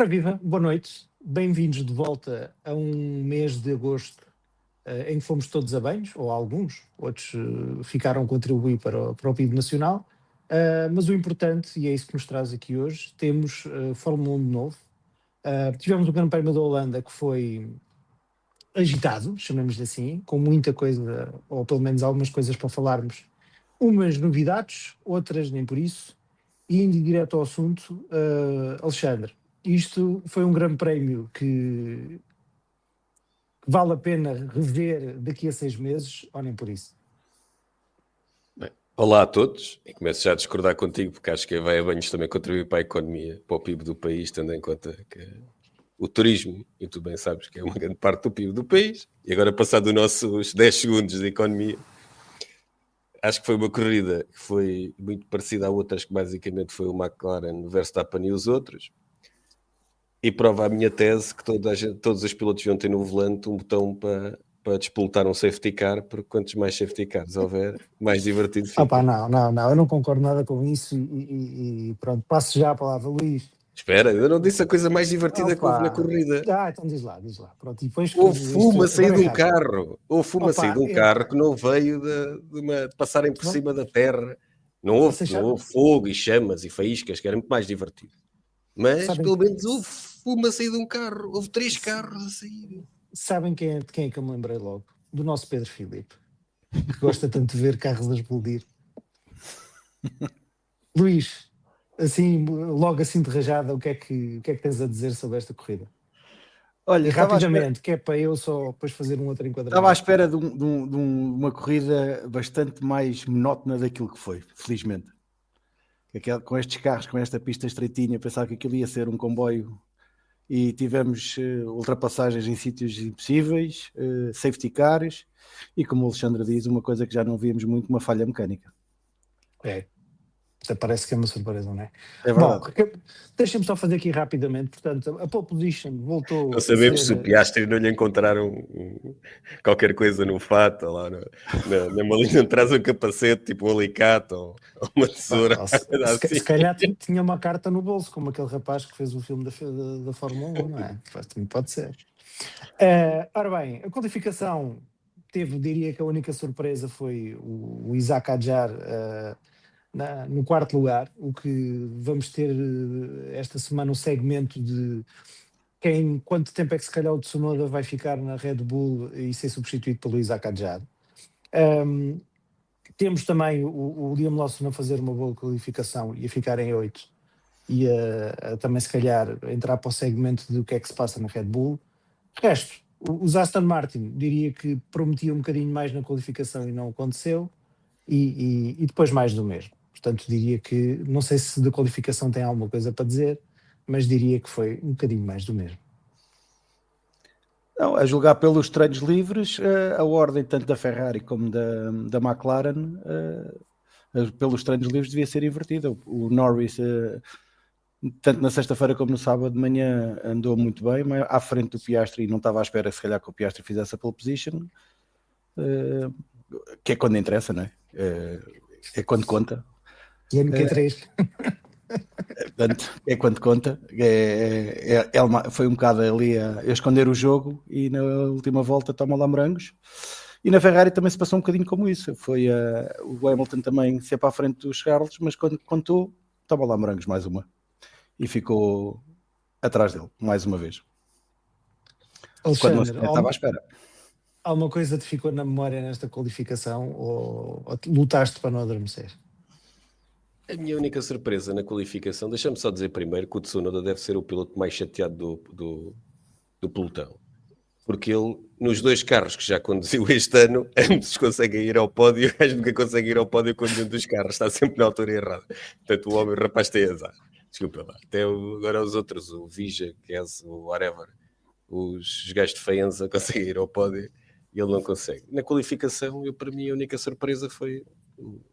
Ora viva, boa noite, bem-vindos de volta a um mês de agosto em que fomos todos a banhos, ou alguns, outros ficaram a contribuir para o PIB nacional, mas o importante, e é isso que nos traz aqui hoje, temos Fórmula 1 de novo. Tivemos o Grande Prémio da Holanda que foi agitado, chamemos-lhe assim, com muita coisa, ou pelo menos algumas coisas para falarmos, umas novidades, outras nem por isso, e indo direto ao assunto, Alexandre, isto foi um grande prémio que vale a pena rever daqui a 6 meses, ou nem por isso? Bem, olá a todos, e começo já a discordar contigo, porque acho que a Vai a Banhos também contribui para a economia, para o PIB do país, tendo em conta que o turismo, e tu bem sabes que é uma grande parte do PIB do país, e agora passado os nossos 10 segundos de economia, acho que foi uma corrida que foi muito parecida a outras, que basicamente foi o McLaren, o Verstappen e os outros, e prova a minha tese que todos os pilotos deviam ter no volante um botão para despoletar um safety car, porque quantos mais safety cars houver, mais divertido fica. Não, eu não concordo nada com isso e pronto, passo já a palavra, Luís. Espera, eu não disse a coisa mais divertida que houve na corrida. Então diz lá. Pronto, e depois Houve fuma a sair de um carro. Houve fuma a sair de um carro que não veio de passarem por cima da terra. Não houve fogo e chamas e faíscas, que era muito mais divertido. Mas pelo menos houve fuma a sair de um carro. Houve 3 carros a sair. Sabem de quem é que eu me lembrei logo? Do nosso Pedro Filipe, que gosta tanto de ver carros a explodir. Luís, assim, logo assim de rajada, o que é que tens a dizer sobre esta corrida? Olha, e rapidamente, que é para eu só depois fazer um outro enquadramento. Estava à espera de uma corrida bastante mais monótona daquilo que foi, felizmente. Com estes carros, com esta pista estreitinha, pensava que aquilo ia ser um comboio e tivemos ultrapassagens em sítios impossíveis, safety cars e, como o Alexandre diz, uma coisa que já não víamos muito, uma falha mecânica. Até parece que é uma surpresa, não é? É verdade. Bom, deixem-me só fazer aqui rapidamente. Portanto, a pole position voltou. Não sabemos se o Piastri não lhe encontraram qualquer coisa no fato, lá na malinha traz um capacete, tipo um alicate ou uma tesoura. Se calhar tinha uma carta no bolso, como aquele rapaz que fez o filme da Fórmula 1, não é? Pode ser. Ora bem, a qualificação diria que a única surpresa foi o Isaac Hadjar no quarto lugar, o que vamos ter esta semana um segmento de quanto tempo é que se calhar o Tsunoda vai ficar na Red Bull e ser substituído pelo Isaac Hadjar. Temos também o Liam Lawson a fazer uma boa qualificação e a ficar em 8 e a também se calhar entrar para o segmento do que é que se passa na Red Bull. De resto, os Aston Martin diria que prometia um bocadinho mais na qualificação e não aconteceu, e depois mais do mesmo. Portanto, diria que, não sei se da qualificação tem alguma coisa para dizer, mas diria que foi um bocadinho mais do mesmo. Não, a julgar pelos treinos livres, a ordem tanto da Ferrari como da McLaren, pelos treinos livres devia ser invertida. O Norris, tanto na sexta-feira como no sábado de manhã, andou muito bem, mas à frente do Piastri, não estava à espera se calhar que o Piastri fizesse a pole position, que é quando interessa, não é? É quando conta. E a MQ3. Portanto, é quando conta. Foi um bocado ali a esconder o jogo e na última volta toma lá morangos. E na Ferrari também se passou um bocadinho como isso. Foi o Hamilton também sempre à frente dos Charles, mas quando contou, toma lá morangos mais uma. E ficou atrás dele, mais uma vez. Alexandre, quando não estava à espera. Alguma coisa te ficou na memória nesta qualificação ou lutaste para não adormecer? A minha única surpresa na qualificação, deixa-me só dizer primeiro que o Tsunoda deve ser o piloto mais chateado do pelotão. Porque ele, nos 2 carros que já conduziu este ano, ambos conseguem ir ao pódio, o gajo nunca consegue ir ao pódio com nenhum dos carros, está sempre na altura errada. Portanto, o rapaz tem azar. Desculpa lá. Até agora os outros, o Vija, o whatever, os gajos de Faenza conseguem ir ao pódio e ele não consegue. Na qualificação, para mim, a única surpresa foi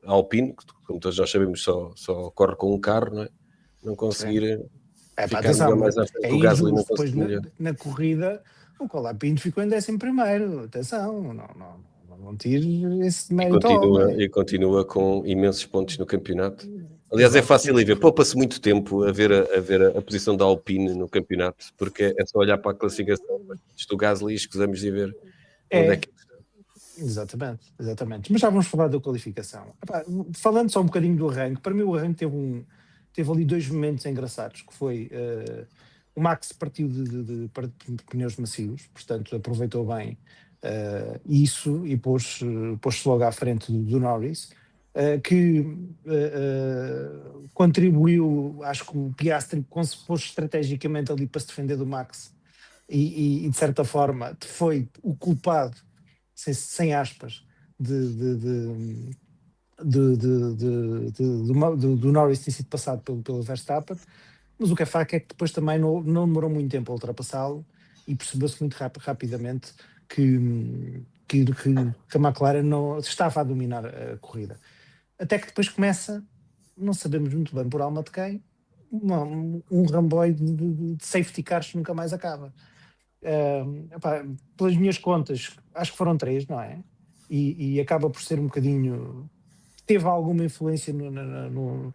a Alpine, que como todos nós sabemos só corre com um carro, não é? Não conseguir ficar mais à frente do Gasly, não conseguir. Na corrida, o Colapinto ficou em 11º. Atenção, não tire esse mérito. E continua com imensos pontos no campeonato. Aliás, é fácil ver. Poupa-se muito tempo a ver a posição da Alpine no campeonato, porque é só olhar para a classificação do Gasly e escusamos de ver onde é que Exatamente. Mas já vamos falar da qualificação. Epá, falando só um bocadinho do arranque, para mim o arranque teve ali 2 momentos engraçados, que foi o Max partiu de pneus macios, portanto aproveitou bem isso e pôs-se logo à frente do Norris, que contribuiu, acho que o Piastri pôs estrategicamente ali para se defender do Max e de certa forma foi o culpado, sem aspas, do Norris ter sido passado pelo Verstappen, mas o que é facto é que depois também não demorou muito tempo a ultrapassá-lo e percebeu-se muito rapidamente que a McLaren não estava a dominar a corrida. Até que depois começa, não sabemos muito bem por alma de quem, um ramboio de safety cars que nunca mais acaba. Pelas minhas contas, acho que foram 3, não é? E acaba por ser um bocadinho... Teve alguma influência no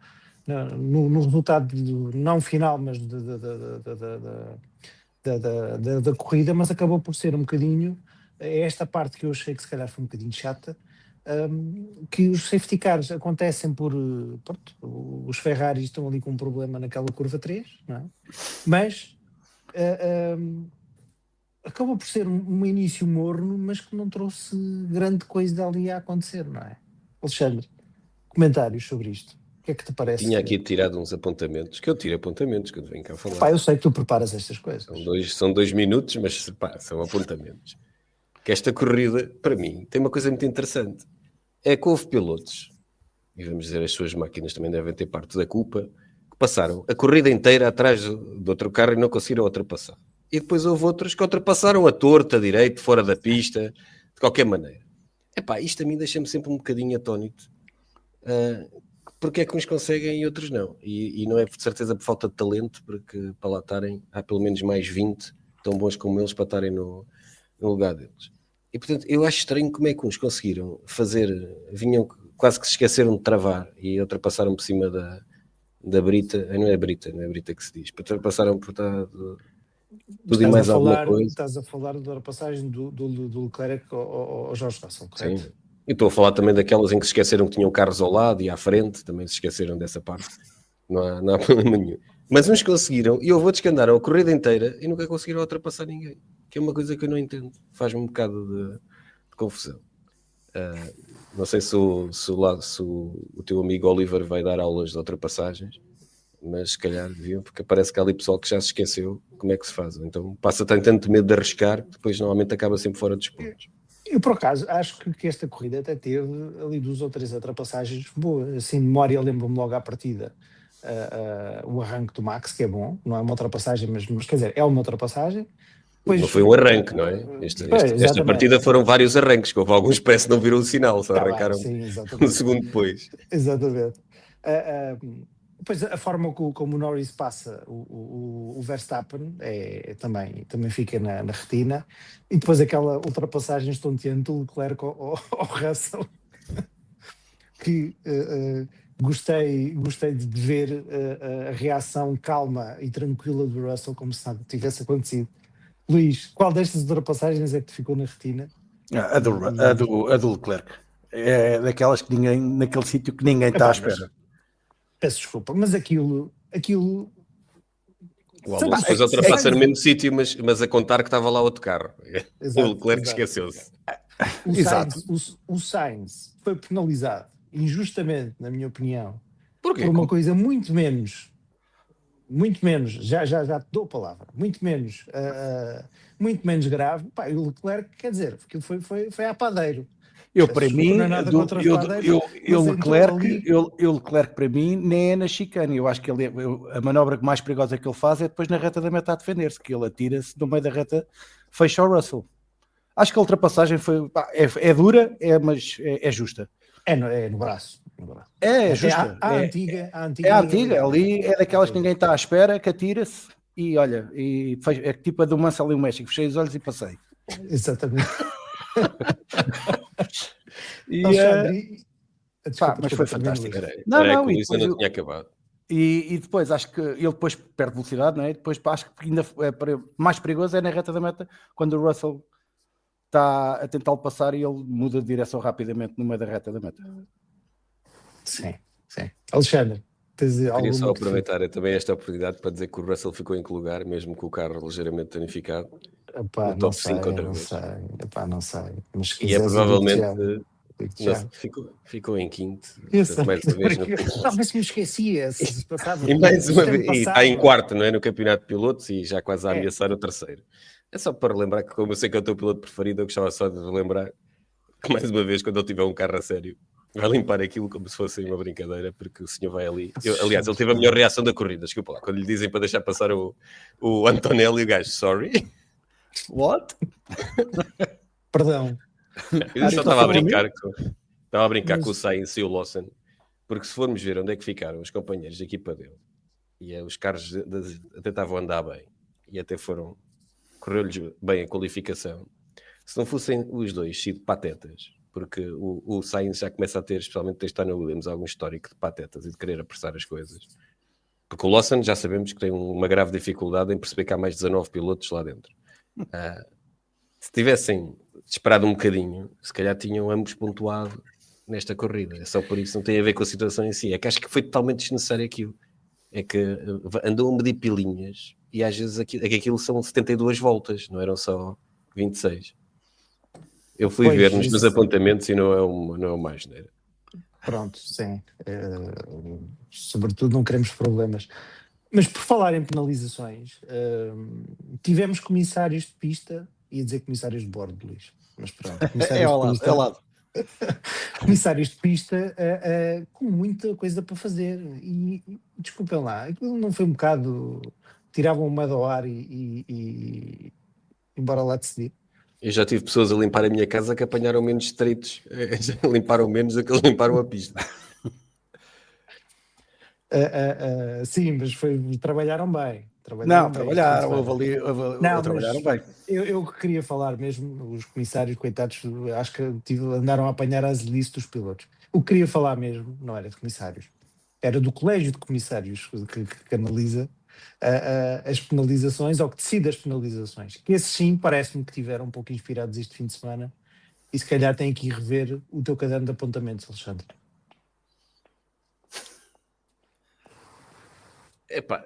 resultado, não final, mas da corrida, mas acabou por ser um bocadinho esta parte que eu achei que se calhar foi um bocadinho chata, que os safety cars acontecem pronto, os Ferraris estão ali com um problema naquela curva 3, não é? Mas acabou por ser um início morno, mas que não trouxe grande coisa ali a acontecer, não é? Alexandre, comentários sobre isto. O que é que te parece? Tinha aqui tirado uns apontamentos, que eu tiro apontamentos, que eu venho cá falar. Pá, eu sei que tu preparas estas coisas. São 2 minutos, mas pá, são apontamentos. Que esta corrida, para mim, tem uma coisa muito interessante. É que houve pilotos, e vamos dizer, as suas máquinas também devem ter parte da culpa, que passaram a corrida inteira atrás de outro carro e não conseguiram ultrapassar. E depois houve outros que ultrapassaram a torta, a direito, fora da pista, de qualquer maneira. Epá, isto a mim deixa-me sempre um bocadinho atónito. Porque é que uns conseguem e outros não. E não é de certeza por falta de talento, porque para lá estarem, há pelo menos mais 20 tão bons como eles para estarem no lugar deles. E portanto, eu acho estranho como é que uns conseguiram vinham, quase que se esqueceram de travar e ultrapassaram por cima da brita, não é brita que se diz, ultrapassaram por tudo e mais alguma coisa. Estás a falar da ultrapassagem do Leclerc ao George Russell, correto? Sim. E estou a falar também daquelas em que se esqueceram que tinham carros ao lado e à frente, também se esqueceram dessa parte. Não há problema nenhum. Mas uns conseguiram, e houve outros que andaram a corrida inteira e nunca conseguiram ultrapassar ninguém. Que é uma coisa que eu não entendo. Faz-me um bocado de confusão. Não sei se o teu amigo Oliver vai dar aulas de ultrapassagens, mas se calhar deviam, porque parece que há ali pessoal que já se esqueceu como é que se faz. Então passa tanto medo de arriscar, depois normalmente acaba sempre fora dos pontos. Eu, por acaso, acho que esta corrida até teve ali 2 ou 3 ultrapassagens boas. Assim, de memória, lembro-me logo à partida o arranque do Max, que é bom, não é uma ultrapassagem, mas quer dizer, é uma ultrapassagem. Pois, não foi um arranque, não é? Esta partida foram vários arranques, que houve alguns que parece que não viram o sinal, só arrancaram um segundo depois. Exatamente. Depois a forma como o Norris passa o Verstappen também fica na retina, e depois aquela ultrapassagem estonteante do Leclerc ao Russell, que gostei de ver a reação calma e tranquila do Russell, como se nada tivesse acontecido. Luís, qual destas ultrapassagens é que te ficou na retina? A do Leclerc. É daquelas que naquele sítio que ninguém está à espera. Peço desculpa, mas aquilo... O Alonso depois ultrapassa no mesmo sítio, mas a contar que estava lá outro carro. Exato, o Leclerc esqueceu-se. O Sainz foi penalizado injustamente, na minha opinião, por uma coisa muito menos, já te dou a palavra, muito menos grave. Pá, e o Leclerc, quer dizer, aquilo foi a padeiro. Para mim, o Leclerc para mim nem é na chicane. Eu acho que a manobra mais perigosa que ele faz é depois na reta da meta a defender-se, que ele atira-se no meio da reta, fecha o Russell. Acho que a ultrapassagem é dura, mas é justa. É no braço. É justa. A antiga. É a antiga, ali é daquelas que ninguém está à espera, que atira-se e olha, é tipo a do Mansell e o México, fechei os olhos e passei. Exatamente. Desculpa, mas foi termina, fantástico. Luís. Não, Não, não, que o e Luís ainda depois não tinha acabado. E depois acho que ele depois perde velocidade, não é? Depois acho que ainda mais perigoso é na reta da meta, quando o Russell está a tentar passar e ele muda de direção rapidamente no meio da reta da meta. Sim, sim. Alexandre, tens Queria só alguma que aproveitar também esta oportunidade para dizer que o Russell ficou em que lugar, mesmo com o carro ligeiramente danificado, Epá, no top 5 outra vez. não sei. Mas se E é quiseres, eu digo-te provavelmente. já. Ficou em quinto, Eu portanto, mais sei, uma vez. talvez me esquecia se passava. E mais uma Este ano vez, e está em passava. quarto, não é? No campeonato de pilotos e já quase a É. ameaçar o terceiro. É só para relembrar que, como eu sei que é o teu piloto preferido, eu gostava só de relembrar que, mais uma vez, quando ele tiver um carro a sério, vai limpar aquilo como se fosse uma brincadeira, porque o senhor vai ali. Aliás, ele teve a melhor reação da corrida, desculpa lá, quando lhe dizem para deixar passar o Antonelli, o gajo, sorry. What? Perdão. Eu só estava a brincar Mas- com o Sainz e o Lawson, porque se formos ver onde é que ficaram os companheiros de equipa dele, e os carros até estavam a andar bem, e até correu-lhes bem a qualificação. Se não fossem os dois sido patetas, porque o Sainz já começa a ter, especialmente desde estar no Williams, algum histórico de patetas e de querer apressar as coisas. Porque o Lawson já sabemos que tem uma grave dificuldade em perceber que há mais 19 pilotos lá dentro. Se tivessem esperado um bocadinho, se calhar tinham ambos pontuado nesta corrida. É só por isso, não tem a ver com a situação em si. É que acho que foi totalmente desnecessário aquilo. É que andou a medir pilinhas e às vezes aquilo são 72 voltas, não eram só 26. Eu fui Pois, ver nos meus isso. apontamentos e não é uma asneira. Pronto, sim. Sobretudo não queremos problemas. Mas por falar em penalizações, tivemos comissários de pista, ia dizer comissários de bordo, Luís, mas pronto. É ao lado, é ao lado. Comissários de pista com muita coisa para fazer. E desculpem lá, aquilo não foi um bocado. Tiravam uma do ar e embora lá decidir. Eu já tive pessoas a limpar a minha casa que apanharam menos estreitos, limparam menos do que eles limparam a pista. Sim, mas trabalharam bem. Trabalharam, trabalharam bem. Eu queria falar mesmo, os comissários, coitados, acho que andaram a apanhar as listas dos pilotos. O que queria falar mesmo não era de comissários, era do colégio de comissários que analisa as penalizações ou que decide as penalizações. Que esses sim, parece-me que tiveram um pouco inspirados este fim de semana e se calhar têm que ir rever o teu caderno de apontamentos, Alexandre. Epá,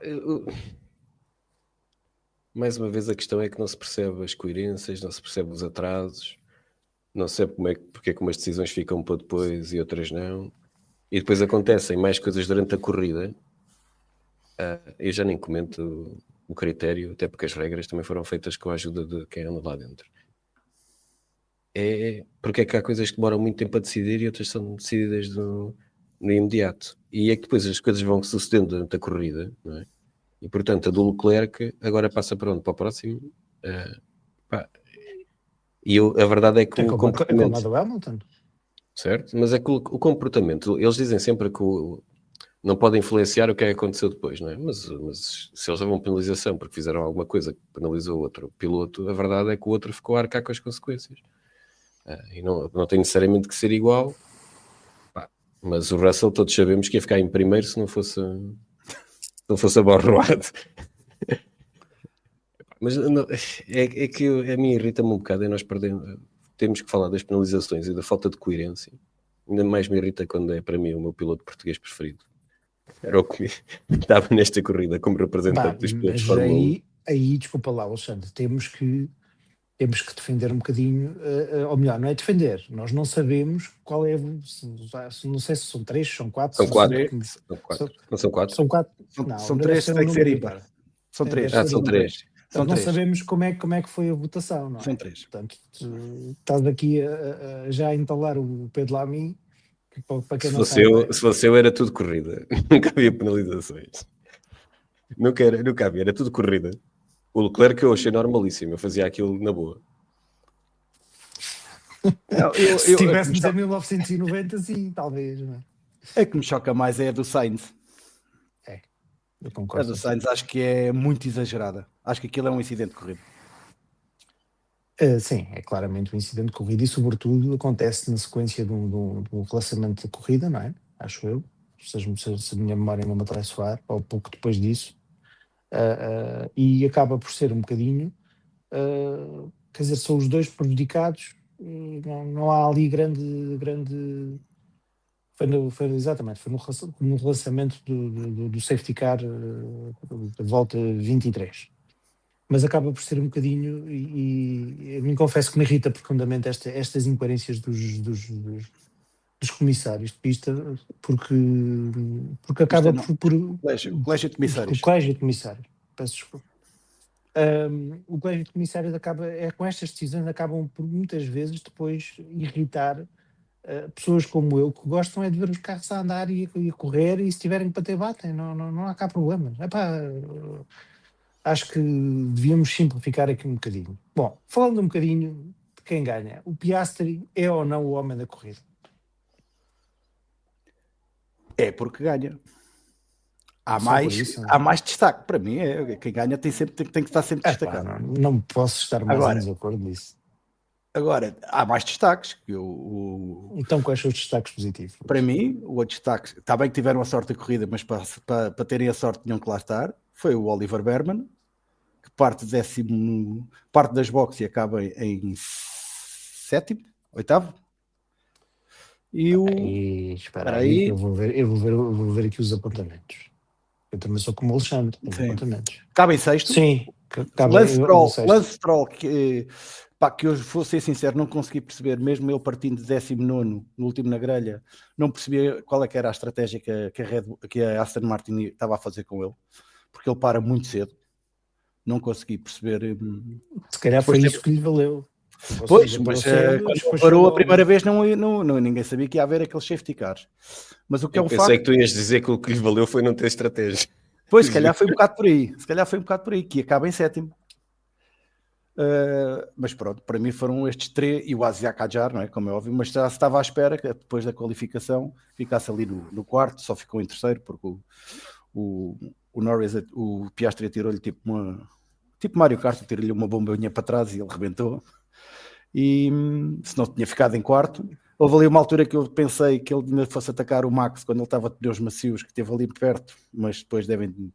mais uma vez a questão é que não se percebe as coerências, não se percebe os atrasos, não se sabe porque é que umas decisões ficam para depois e outras não. E depois acontecem mais coisas durante a corrida. Eu já nem comento o critério, até porque as regras também foram feitas com a ajuda de quem anda lá dentro. Porque é que há coisas que demoram muito tempo a decidir e outras são decididas no imediato. E é que depois as coisas vão sucedendo durante a corrida, não é? E portanto a do Leclerc agora passa para onde? Para o próximo? E a verdade é que o comportamento... É como a do Hamilton. Certo? Mas é que o comportamento, eles dizem sempre que não pode influenciar o que é que aconteceu depois, não é? Mas se eles levam penalização porque fizeram alguma coisa que penalizou o outro piloto, a verdade é que o outro ficou a arcar com as consequências. E não tem necessariamente que ser igual. Mas o Russell todos sabemos que ia ficar em primeiro se não fosse aborroado. Mas é que a mim irrita-me um bocado, nós temos que falar das penalizações e da falta de coerência. Ainda mais me irrita quando é para mim o meu piloto português preferido. Era o que estava nesta corrida como representante dos pilotos de Fórmula 1. Aí, desculpa lá, Alexandre, temos que defender um bocadinho, ou melhor, não é defender, nós não sabemos qual é, não sei se são 3, são 4. São 4. Não são 4? São 4. São 3, tem que ser ímpar. São 3. São 3. Portanto, não sabemos como é que foi a votação, não é? São 3. Portanto, estás aqui já a entalar o Pedro Lamy, que para quem não sabe... Se fosse eu era tudo corrida. Nunca havia penalizações. Nunca havia, era tudo corrida. O Leclerc eu achei normalíssimo, eu fazia aquilo na boa. Se estivéssemos em 1990, sim, talvez. Não é? A que me choca mais é a do Sainz. Eu concordo. A do Sainz acho que é muito exagerada. Acho que aquilo é um incidente de corrida. Sim, é claramente um incidente de corrida e, sobretudo, acontece na sequência de um relançamento de corrida, não é? Acho eu. Se a minha memória não me atraiçoar, ou pouco depois disso. E acaba por ser um bocadinho. Quer dizer, são os dois prejudicados. Não há ali grande. Exatamente, foi no relançamento do safety car da volta 23. Mas acaba por ser um bocadinho, e eu me confesso que me irrita profundamente estas incoerências dos comissários de pista, porque acaba Colégio de o Comissários. colégio de comissários, peço desculpa. O colégio de comissários com estas decisões acabam por muitas vezes depois irritar pessoas como eu, que gostam é de ver os carros a andar e a correr, e se tiverem que bater, batem, não há cá problemas. Acho que devíamos simplificar aqui um bocadinho. Bom, falando um bocadinho de quem ganha, o Piastri é ou não o homem da corrida? É porque ganha. Há Só por isso, não é? há mais destaque. Para mim, quem ganha tem que estar sempre destacado. Não posso estar mais em desacordo nisso. Agora, há mais destaques. Então, quais são os destaques positivos? Para mim, o outro destaque, está bem que tiveram a sorte da corrida, mas para terem a sorte tinham que lá estar, foi o Oliver Berman, que parte das boxes e acaba em sétimo, oitavo. Espera aí, eu vou ver aqui os apontamentos. Eu também sou como o Alexandre, tenho apontamentos. Acaba em sexto. Sim, Lance Stroll, que eu vou ser sincero, não consegui perceber, mesmo ele partindo de 19º, no último na grelha, não percebia qual é que era a estratégia que a Aston Martin estava a fazer com ele, porque ele para muito cedo. Não consegui perceber. Se calhar foi isso que lhe valeu. Pois, mas quando parou a primeira vez, ninguém sabia que ia haver aqueles safety cars. Mas o que é um facto... Eu sei que tu ias dizer que o que lhe valeu foi não ter estratégia. Pois, se calhar foi um bocado por aí. Que acaba em sétimo. Mas pronto, para mim foram estes três, e o Asia Kadjar, não é? Como é óbvio, mas já se estava à espera que depois da qualificação ficasse ali no quarto, só ficou em terceiro, porque o Norris, o Piastri tirou-lhe tipo Mario Kart, tirou-lhe uma bombinha para trás e ele rebentou. E se não tinha ficado em quarto, houve ali uma altura que eu pensei que ele ainda fosse atacar o Max quando ele estava de pneus macios, que esteve ali perto, mas depois deve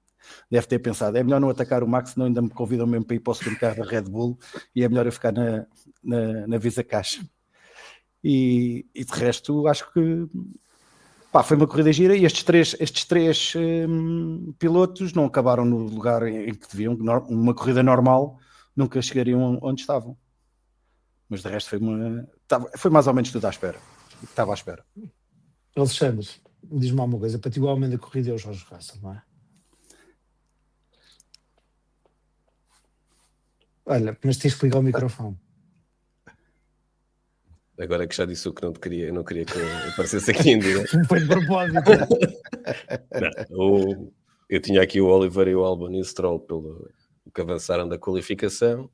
ter pensado, é melhor não atacar o Max, senão ainda me convidam mesmo para ir para o segundo carro da Red Bull e é melhor eu ficar na Visa Caixa. E de resto, acho que foi uma corrida gira, e estes três pilotos não acabaram no lugar em que deviam. Uma corrida normal nunca chegariam onde estavam. Mas de resto foi mais ou menos tudo à espera. Estava à espera. Alexandre, diz-me alguma coisa. Para ti o homem da corrida é o Jorge Russell, não é? Olha, mas tens que ligar o microfone. Agora que já disse o que não queria que aparecesse aqui em direto. Não foi de propósito. Não, eu tinha aqui o Oliver e o Albon e o Stroll pelo que avançaram da qualificação.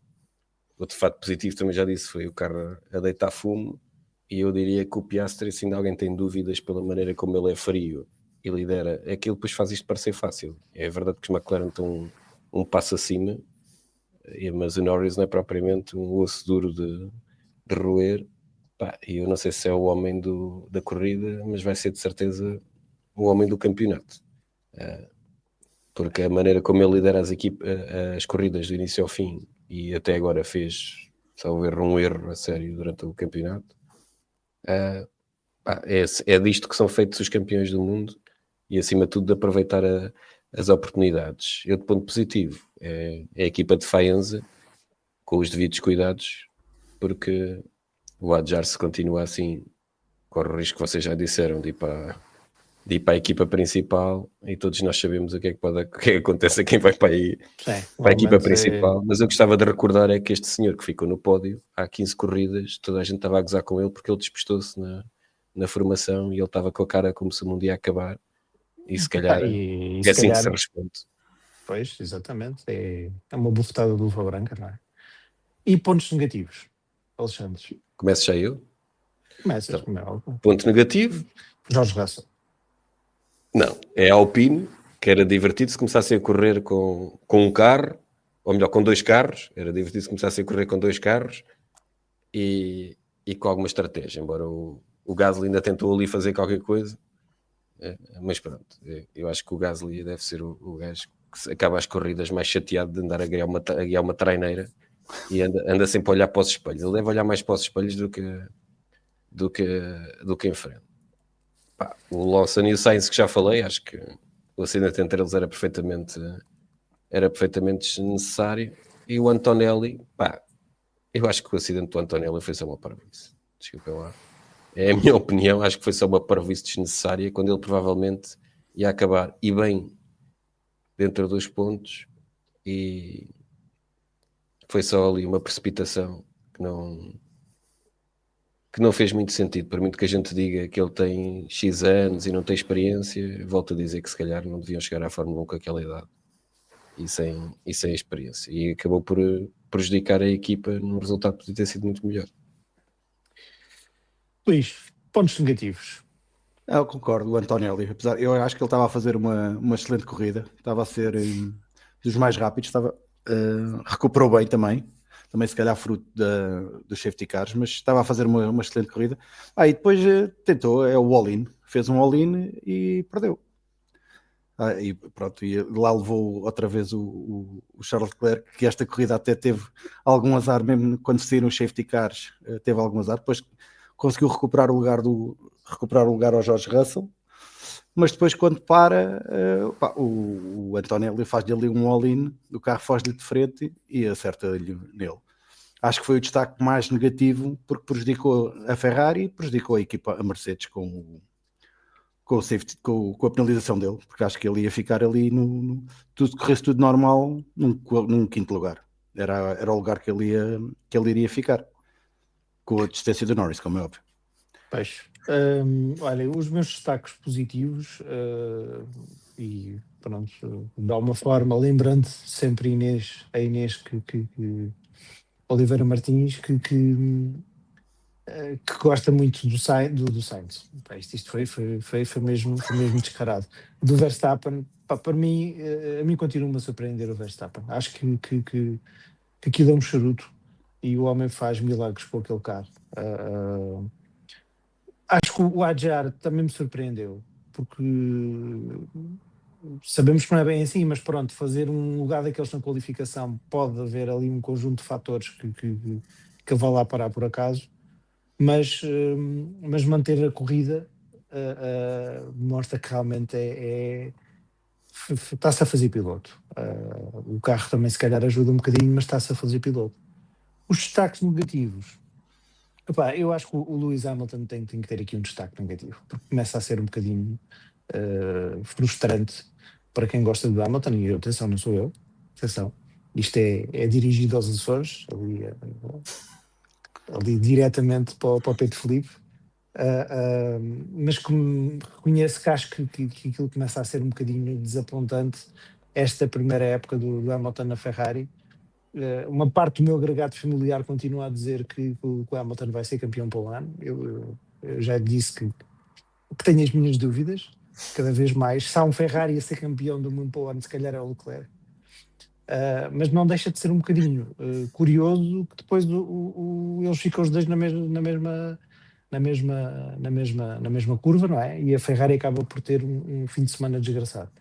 Outro fato positivo também já disse foi o carro a deitar fumo, e eu diria que o Piastri, se ainda alguém tem dúvidas pela maneira como ele é frio e lidera, é que ele depois faz isto parecer fácil. É verdade que os McLaren estão um passo acima, mas o Norris não é propriamente um osso duro de roer. E eu não sei se é o homem da corrida, mas vai ser de certeza o homem do campeonato. Porque a maneira como ele lidera as corridas do início ao fim, e até agora fez, salvo erro, um erro a sério durante o campeonato, é disto que são feitos os campeões do mundo, e acima de tudo de aproveitar as oportunidades. Eu, de ponto positivo, é a equipa de Faenza, com os devidos cuidados, porque o Adjar, se continua assim, corre o risco que vocês já disseram de ir para a equipa principal, e todos nós sabemos o que é que acontece a quem vai para a equipa principal. Mas eu gostava de recordar é que este senhor que ficou no pódio há 15 corridas, toda a gente estava a gozar com ele porque ele despistou-se na formação, e ele estava com a cara como se o mundo ia acabar, e se calhar é assim que se responde. Pois, exatamente, é uma bufetada de luva branca, não é? E pontos negativos, Alexandre? Começo já eu? Começas, como é óbvio. Ponto negativo? Jorge Russell. Não, é a Alpine, que era divertido se começassem a correr com um carro, ou melhor, com dois carros. Era divertido se começassem a correr com dois carros, e com alguma estratégia, embora o Gasly ainda tentou ali fazer qualquer coisa, mas pronto, eu acho que o Gasly deve ser o gajo que acaba as corridas mais chateado de andar a guiar uma traineira e anda sempre a olhar para os espelhos. Ele deve olhar mais para os espelhos do que em frente. Pá, o Lawson e o Sainz, que já falei, acho que o acidente entre eles era perfeitamente desnecessário. E o Antonelli, pá, eu acho que o acidente do Antonelli foi só uma parvoíce. Desculpem lá. É a minha opinião, acho que foi só uma parvoíce desnecessária, quando ele provavelmente ia acabar, e bem, dentro dos pontos, e foi só ali uma precipitação que não fez muito sentido. Por muito que a gente diga que ele tem X anos e não tem experiência, volto a dizer que se calhar não deviam chegar à Fórmula 1 com aquela idade e sem experiência. E acabou por prejudicar a equipa num resultado que podia ter sido muito melhor. Luís, pontos negativos. Eu concordo, o Antonelli, apesar, eu acho que ele estava a fazer uma excelente corrida, estava a ser dos mais rápidos, recuperou bem também se calhar fruto dos safety cars, mas estava a fazer uma excelente corrida. E depois tentou, o all-in, fez um all-in e perdeu. E pronto, e lá levou outra vez o Charles Leclerc, que esta corrida até teve algum azar, mesmo quando saíram os safety cars, teve algum azar, depois conseguiu recuperar o lugar ao George Russell, mas depois quando para, o Antonelli faz-lhe ali um all-in, o carro foge-lhe de frente e acerta-lhe nele. Acho que foi o destaque mais negativo, porque prejudicou a Ferrari e prejudicou a equipa, a Mercedes, com a penalização dele, porque acho que ele ia ficar ali, corresse tudo normal, num quinto lugar. Era o lugar que ele iria ficar, com a distância do Norris, como é óbvio. Pois, olha, os meus destaques positivos, e pronto, de alguma forma, lembrando sempre a Inês que Oliveira Martins, que gosta muito do Sainz. Isto foi mesmo descarado. Do Verstappen, para mim, a mim continua-me a surpreender o Verstappen. Acho que aquilo é um charuto e o homem faz milagres com aquele carro. Acho que o Adjar também me surpreendeu, porque sabemos que não é bem assim, mas pronto, fazer um lugar daqueles na qualificação, pode haver ali um conjunto de fatores que ele vai lá parar por acaso, mas manter a corrida mostra que realmente está-se a fazer piloto. O carro também se calhar ajuda um bocadinho, mas está-se a fazer piloto. Os destaques negativos. Eu acho que o Lewis Hamilton tem que ter aqui um destaque negativo, porque começa a ser um bocadinho frustrante para quem gosta do Hamilton, e atenção, não sou eu, atenção, isto é dirigido aos Açores, ali diretamente para o Pedro Filipe, mas reconheço que acho que aquilo começa a ser um bocadinho desapontante, esta primeira época do Hamilton na Ferrari. Uma parte do meu agregado familiar continua a dizer que o Hamilton vai ser campeão para o ano. Eu já disse que tenho as minhas dúvidas, cada vez mais. Se há um Ferrari a ser campeão do mundo para o ano, se calhar é o Leclerc. Mas não deixa de ser um bocadinho curioso que depois eles ficam os dois na mesma curva, não é? E a Ferrari acaba por ter um fim de semana desgraçado.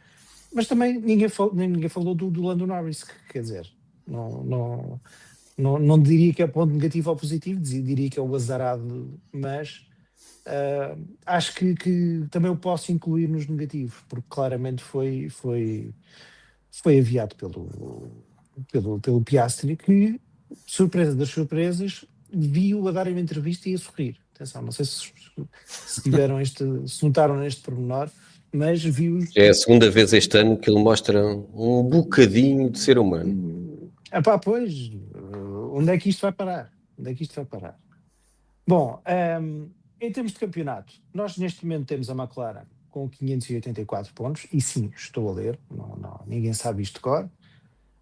Mas também ninguém falou do Lando Norris, que quer dizer, não diria que é ponto negativo ou positivo, diria que é o azarado, mas acho que também eu posso incluir nos negativos, porque claramente foi aviado pelo Piastri, que, surpresa das surpresas, viu a dar uma entrevista e a sorrir. Atenção, não sei se notaram neste pormenor, mas viu... É a segunda vez este ano que ele mostra um bocadinho de ser humano. Pois, onde é que isto vai parar? Bom, em termos de campeonato, nós neste momento temos a McLaren com 584 pontos, e sim, estou a ler, ninguém sabe isto de cor.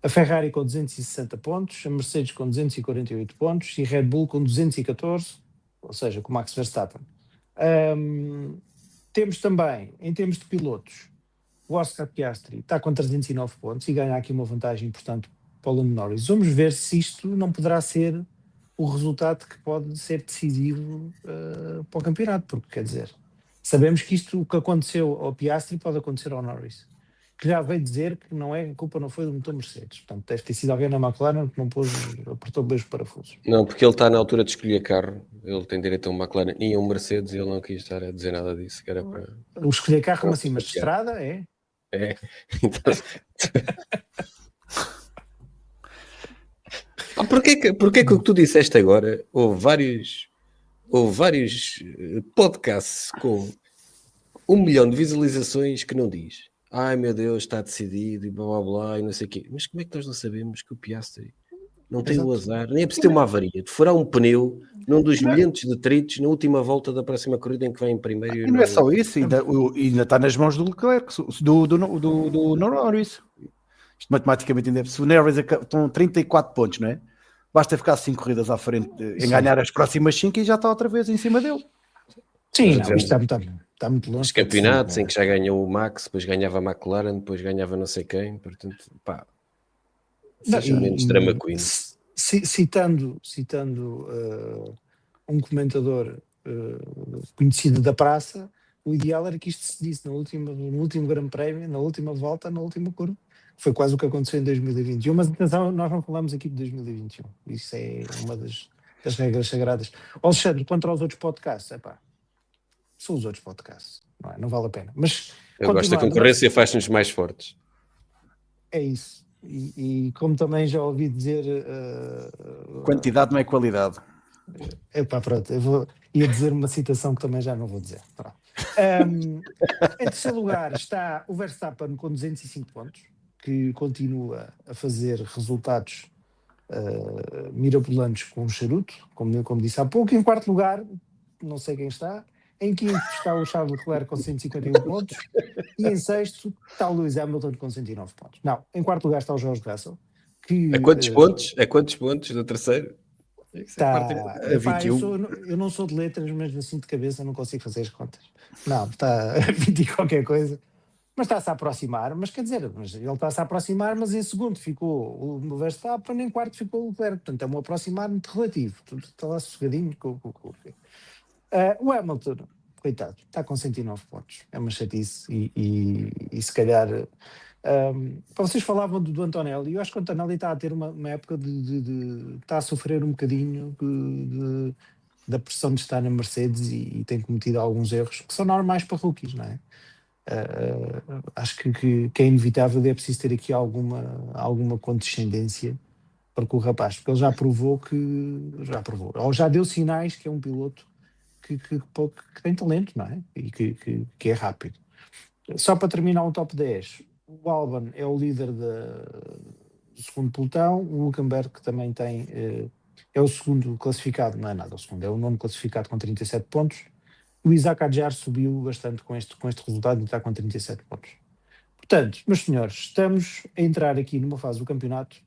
A Ferrari com 260 pontos, a Mercedes com 248 pontos e a Red Bull com 214, ou seja, com o Max Verstappen. Temos também, em termos de pilotos, o Oscar Piastri está com 309 pontos e ganha aqui uma vantagem importante para o Lando Norris. Vamos ver se isto não poderá ser o resultado que pode ser decisivo para o campeonato, porque quer dizer, sabemos que isto, o que aconteceu ao Piastri, pode acontecer ao Norris, que já veio dizer que a culpa não foi do motor Mercedes, portanto deve ter sido alguém na McLaren que não apertou bem os parafusos. Não, porque ele está na altura de escolher carro, ele tem direito a um McLaren e a um Mercedes e ele não quis estar a dizer nada disso, que era para... O escolher carro, como assim, mas de estrada, é? É, então... Porquê que o que tu disseste agora, houve vários podcasts com 1 milhão de visualizações que não diz ai meu Deus, está decidido e blá blá blá e não sei o quê, mas como é que nós não sabemos que o Piastri não tem o azar, nem é preciso ter uma avaria de furar um pneu num dos milhentos detritos na última volta da próxima corrida em que vai em primeiro E não é só isso, ainda está nas mãos do Leclerc, do Norris. Isto matematicamente ainda é. Se o Norris estão 34 pontos, não é? Basta ficar 5 corridas à frente, em ganhar as próximas 5 e já está outra vez em cima dele. Sim, não, isto está muito longe. Os campeonatos em que já ganhou o Max, depois ganhava a McLaren, depois ganhava não sei quem, portanto, pá, seja menos drama queen. Citando um comentador conhecido da praça, o ideal era que isto se disse no último Grande Prémio, na última volta, na última curva. Foi quase o que aconteceu em 2021, mas atenção, nós não falamos aqui de 2021. Isso é uma das regras sagradas. Alexandre, quanto aos outros podcasts, são os outros podcasts, não vale a pena. Mas eu gosto da concorrência, faz-nos mais fortes. É isso. E como também já ouvi dizer... Quantidade não é qualidade. Pronto, ia dizer uma citação que também já não vou dizer. Em terceiro lugar está o Verstappen com 205 pontos, que continua a fazer resultados mirabolantes com o charuto, como disse há pouco. Em quarto lugar, não sei quem está. Em quinto está o Charles Leclerc com 151 pontos. E em sexto está o Lewis Hamilton com 109 pontos. Não, em quarto lugar está o George Russell. A quantos pontos? A quantos pontos do terceiro? Está a 21. Eu não sou de letras, mas assim de cabeça não consigo fazer as contas. Não, está a 20 e qualquer coisa. Mas está-se a aproximar, mas quer dizer, ele está-se a aproximar, mas em segundo ficou o Verstappen, em quarto ficou o Leclerc. Portanto, é um aproximar muito relativo. Tudo está lá sossegadinho. O Hamilton, coitado, está com 109 pontos. É uma chatice e se calhar... vocês falavam do Antonelli, eu acho que o Antonelli está a ter uma época está a sofrer um bocadinho da pressão de estar na Mercedes e tem cometido alguns erros que são normais para rookies, não é? Acho que é inevitável e é preciso ter aqui alguma condescendência para com o rapaz, porque ele já provou, ou já deu sinais que é um piloto que tem talento, não é? E que é rápido. Só para terminar o top 10, o Albon é o líder do segundo pelotão, o Hülkenberg também tem, é o segundo classificado, não é nada o segundo, é o nono classificado com 37 pontos. O Isaac Adjar subiu bastante com este resultado e está com 37 pontos. Portanto, meus senhores, estamos a entrar aqui numa fase do campeonato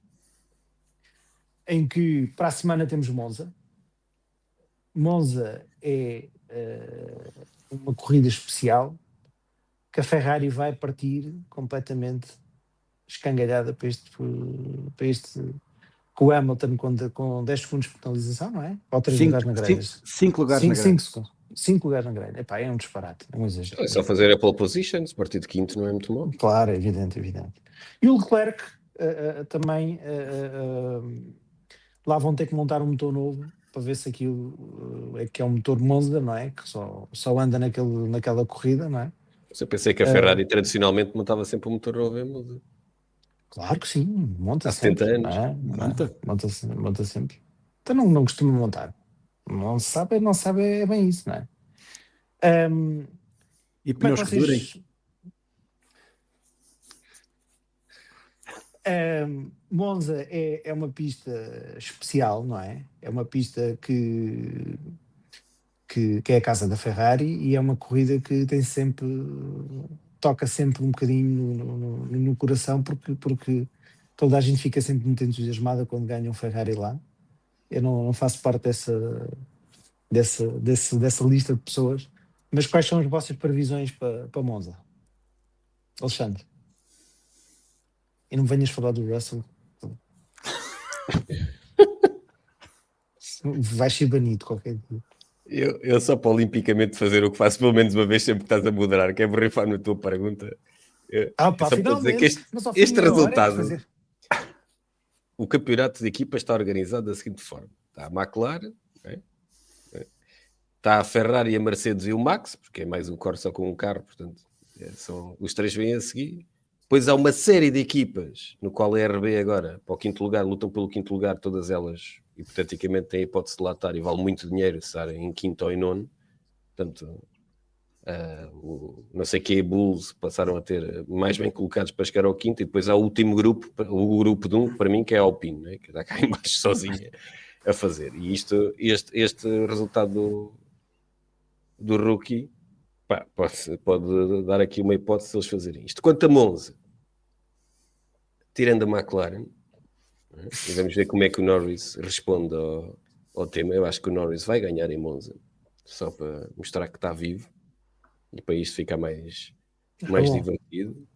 em que para a semana temos Monza. Monza é uma corrida especial que a Ferrari vai partir completamente escangalhada para este com o Hamilton com 10 segundos de penalização, não é? Ou 3 lugares na grelha. 5 lugares na grelha. 5 lugares na grelha. É um disparate, é um exagero. É só fazer a pole position, se partir de quinto não é muito mal. Claro, evidente. E o Leclerc também lá vão ter que montar um motor novo para ver se aquilo é que é um motor Monza, não é? Que só anda naquela corrida, não é? Eu pensei que a Ferrari tradicionalmente montava sempre um motor novo. Claro que sim, monta há sempre. 70 anos. Monta sempre. Então não costuma montar. Não sabe é bem isso, não é? E pneus que durem. Monza é uma pista especial, não é? É uma pista que é a casa da Ferrari e é uma corrida que toca sempre um bocadinho no coração porque toda a gente fica sempre muito entusiasmada quando ganha um Ferrari lá. Eu não faço parte dessa lista de pessoas, mas quais são as vossas previsões para Monza? Alexandre? E não venhas falar do Russell. Vais ser banido qualquer dia. Eu só para olimpicamente fazer o que faço pelo menos uma vez sempre que estás a moderar, que é borrifar na tua pergunta. Pá, Só para dizer que finalmente, mas ao fim este de meia hora é resultado, fazer. o campeonato de equipas está organizado da seguinte forma: está a McLaren, está a Ferrari, a Mercedes e o Max, porque é mais um Corsa com um carro, portanto, são, os três vêm a seguir. Depois há uma série de equipas, no qual a RB agora, para o quinto lugar, lutam pelo quinto lugar, todas elas, hipoteticamente, têm a hipótese de lá estar e vale muito dinheiro estarem em quinto ou em nono. Portanto, não sei que Bulls passaram a ter mais bem colocados para chegar ao quinto, e depois há o último grupo, o grupo de um, para mim, que é a Alpine, né? Que está cá em baixo sozinha a fazer. E este resultado do rookie pode dar aqui uma hipótese de eles fazerem isto. Quanto a Monza, tirando a McLaren, e vamos ver como é que o Norris responde ao tema. Eu acho que o Norris vai ganhar em Monza, só para mostrar que está vivo e para isto ficar mais divertido.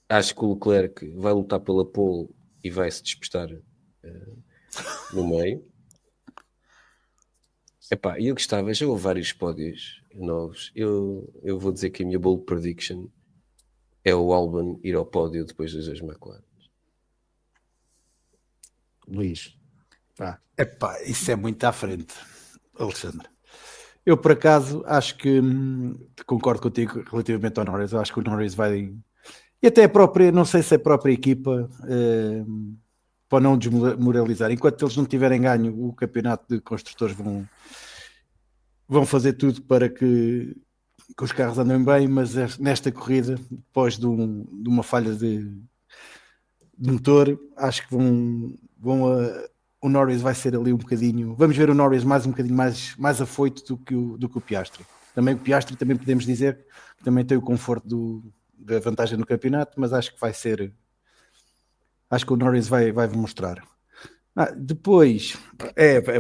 Acho que o Leclerc vai lutar pela pole e vai se despistar no meio. Epá, eu gostava, já houve vários pódios novos. Eu vou dizer que a minha bold prediction é o Albon ir ao pódio depois das dois McLaren. Luís. Epá, isso é muito à frente, Alexandre. Eu, por acaso, acho que concordo contigo relativamente ao Norris. Eu acho que o Norris vai... E até a própria, não sei se a própria equipa, para não desmoralizar, enquanto eles não tiverem ganho o campeonato de construtores, vão fazer tudo para que os carros andem bem, mas nesta corrida, depois de uma falha de motor, acho que o Norris vai ser ali um bocadinho... Vamos ver o Norris um bocadinho mais afoito do que o Piastri. Também o Piastri, também podemos dizer que também tem o conforto da vantagem no campeonato, mas acho que vai ser... Acho que o Norris vai mostrar. Depois,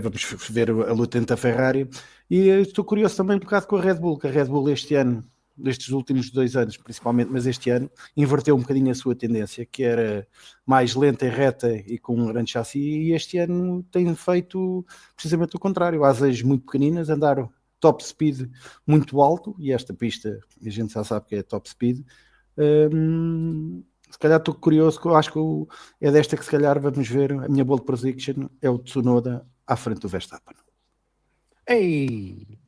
vamos ver a luta entre a Ferrari. E estou curioso também um bocado com a Red Bull, que a Red Bull este ano, destes últimos 2 anos principalmente, mas este ano, inverteu um bocadinho a sua tendência, que era mais lenta e reta e com um grande chassi, e este ano tem feito precisamente o contrário. Asas muito pequeninas, andar top speed muito alto, e esta pista a gente já sabe que é top speed. Se calhar estou curioso, acho que é desta que se calhar vamos ver. A minha bold prediction é o Tsunoda à frente do Verstappen. Ei!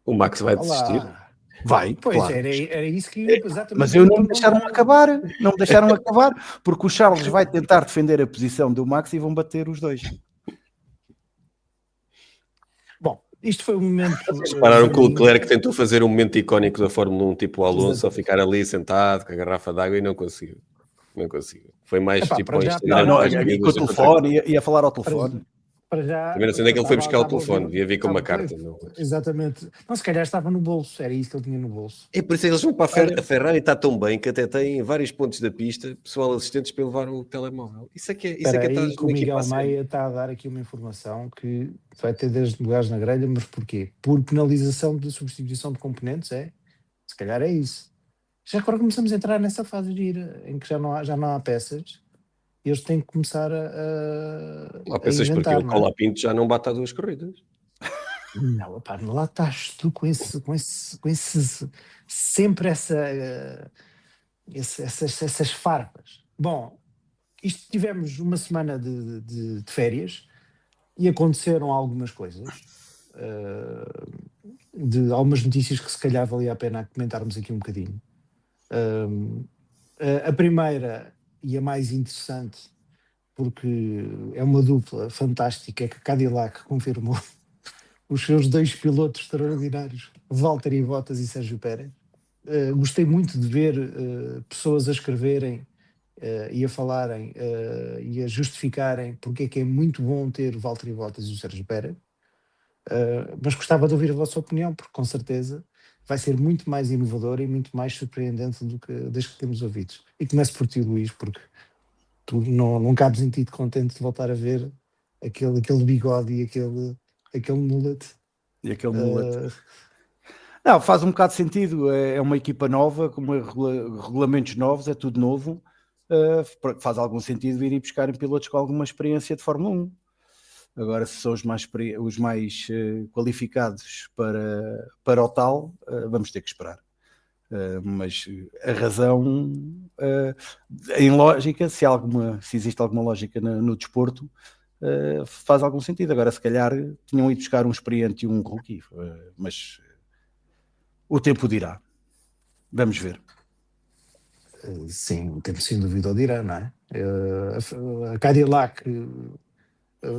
O Max vai desistir. Olá. Vai, Pois, claro. era isso que exatamente. Mas não me deixaram acabar, porque o Charles vai tentar defender a posição do Max e vão bater os dois. Bom, isto foi um momento... Vocês pararam com o Leclerc, que tentou fazer um momento icónico da Fórmula 1, tipo o Alonso, a ficar ali sentado com a garrafa d'água, e não conseguiu. Foi mais tipo para já, com o telefone, ia falar ao telefone. Para já, também não sei onde é que ele foi buscar o telefone, devia vir com uma carta. Não. Exatamente. Não, se calhar estava no bolso, era isso que ele tinha no bolso. É por isso que eles vão para a Ferrari, está tão bem que até tem em vários pontos da pista pessoal assistentes para levar o telemóvel. Isso é que é aí que o Miguel Maia está a dar aqui uma informação que vai ter 10 lugares na grelha, mas porquê? Por penalização de substituição de componentes, é? Se calhar é isso. Já agora começamos a entrar nessa fase de ir, em que já não há peças. Eles têm que começar lá pensas inventar, porque o Colapinto já não bate a 2 corridas. Não, pá, lá estás tu com esse sempre essas farpas. Bom, tivemos uma semana de férias e aconteceram algumas coisas, de algumas notícias que se calhar valia a pena comentarmos aqui um bocadinho. A primeira e a mais interessante, porque é uma dupla fantástica, é que a Cadillac confirmou os seus 2 pilotos extraordinários, Valtteri Bottas e Sérgio Pérez. Gostei muito de ver pessoas a escreverem e a falarem e a justificarem porque é que é muito bom ter o Valtteri Bottas e o Sérgio Pérez. Mas gostava de ouvir a vossa opinião, porque com certeza vai ser muito mais inovador e muito mais surpreendente do que desde que temos ouvido. E começo por ti, Luís, porque tu não cabes em ti de contente de voltar a ver aquele bigode e aquele mullet. E aquele mullet. Não, faz um bocado de sentido. É uma equipa nova, com regulamentos novos, é tudo novo. Faz algum sentido vir buscarem pilotos com alguma experiência de Fórmula 1. Agora, se são os mais qualificados para o tal, vamos ter que esperar. Mas a razão, em lógica, se existe alguma lógica no desporto, faz algum sentido. Agora, se calhar, tinham ido buscar um experiente e um rookie, mas o tempo dirá. Vamos ver. Sim, temos sem dúvida o dirá, não é? A Cadillac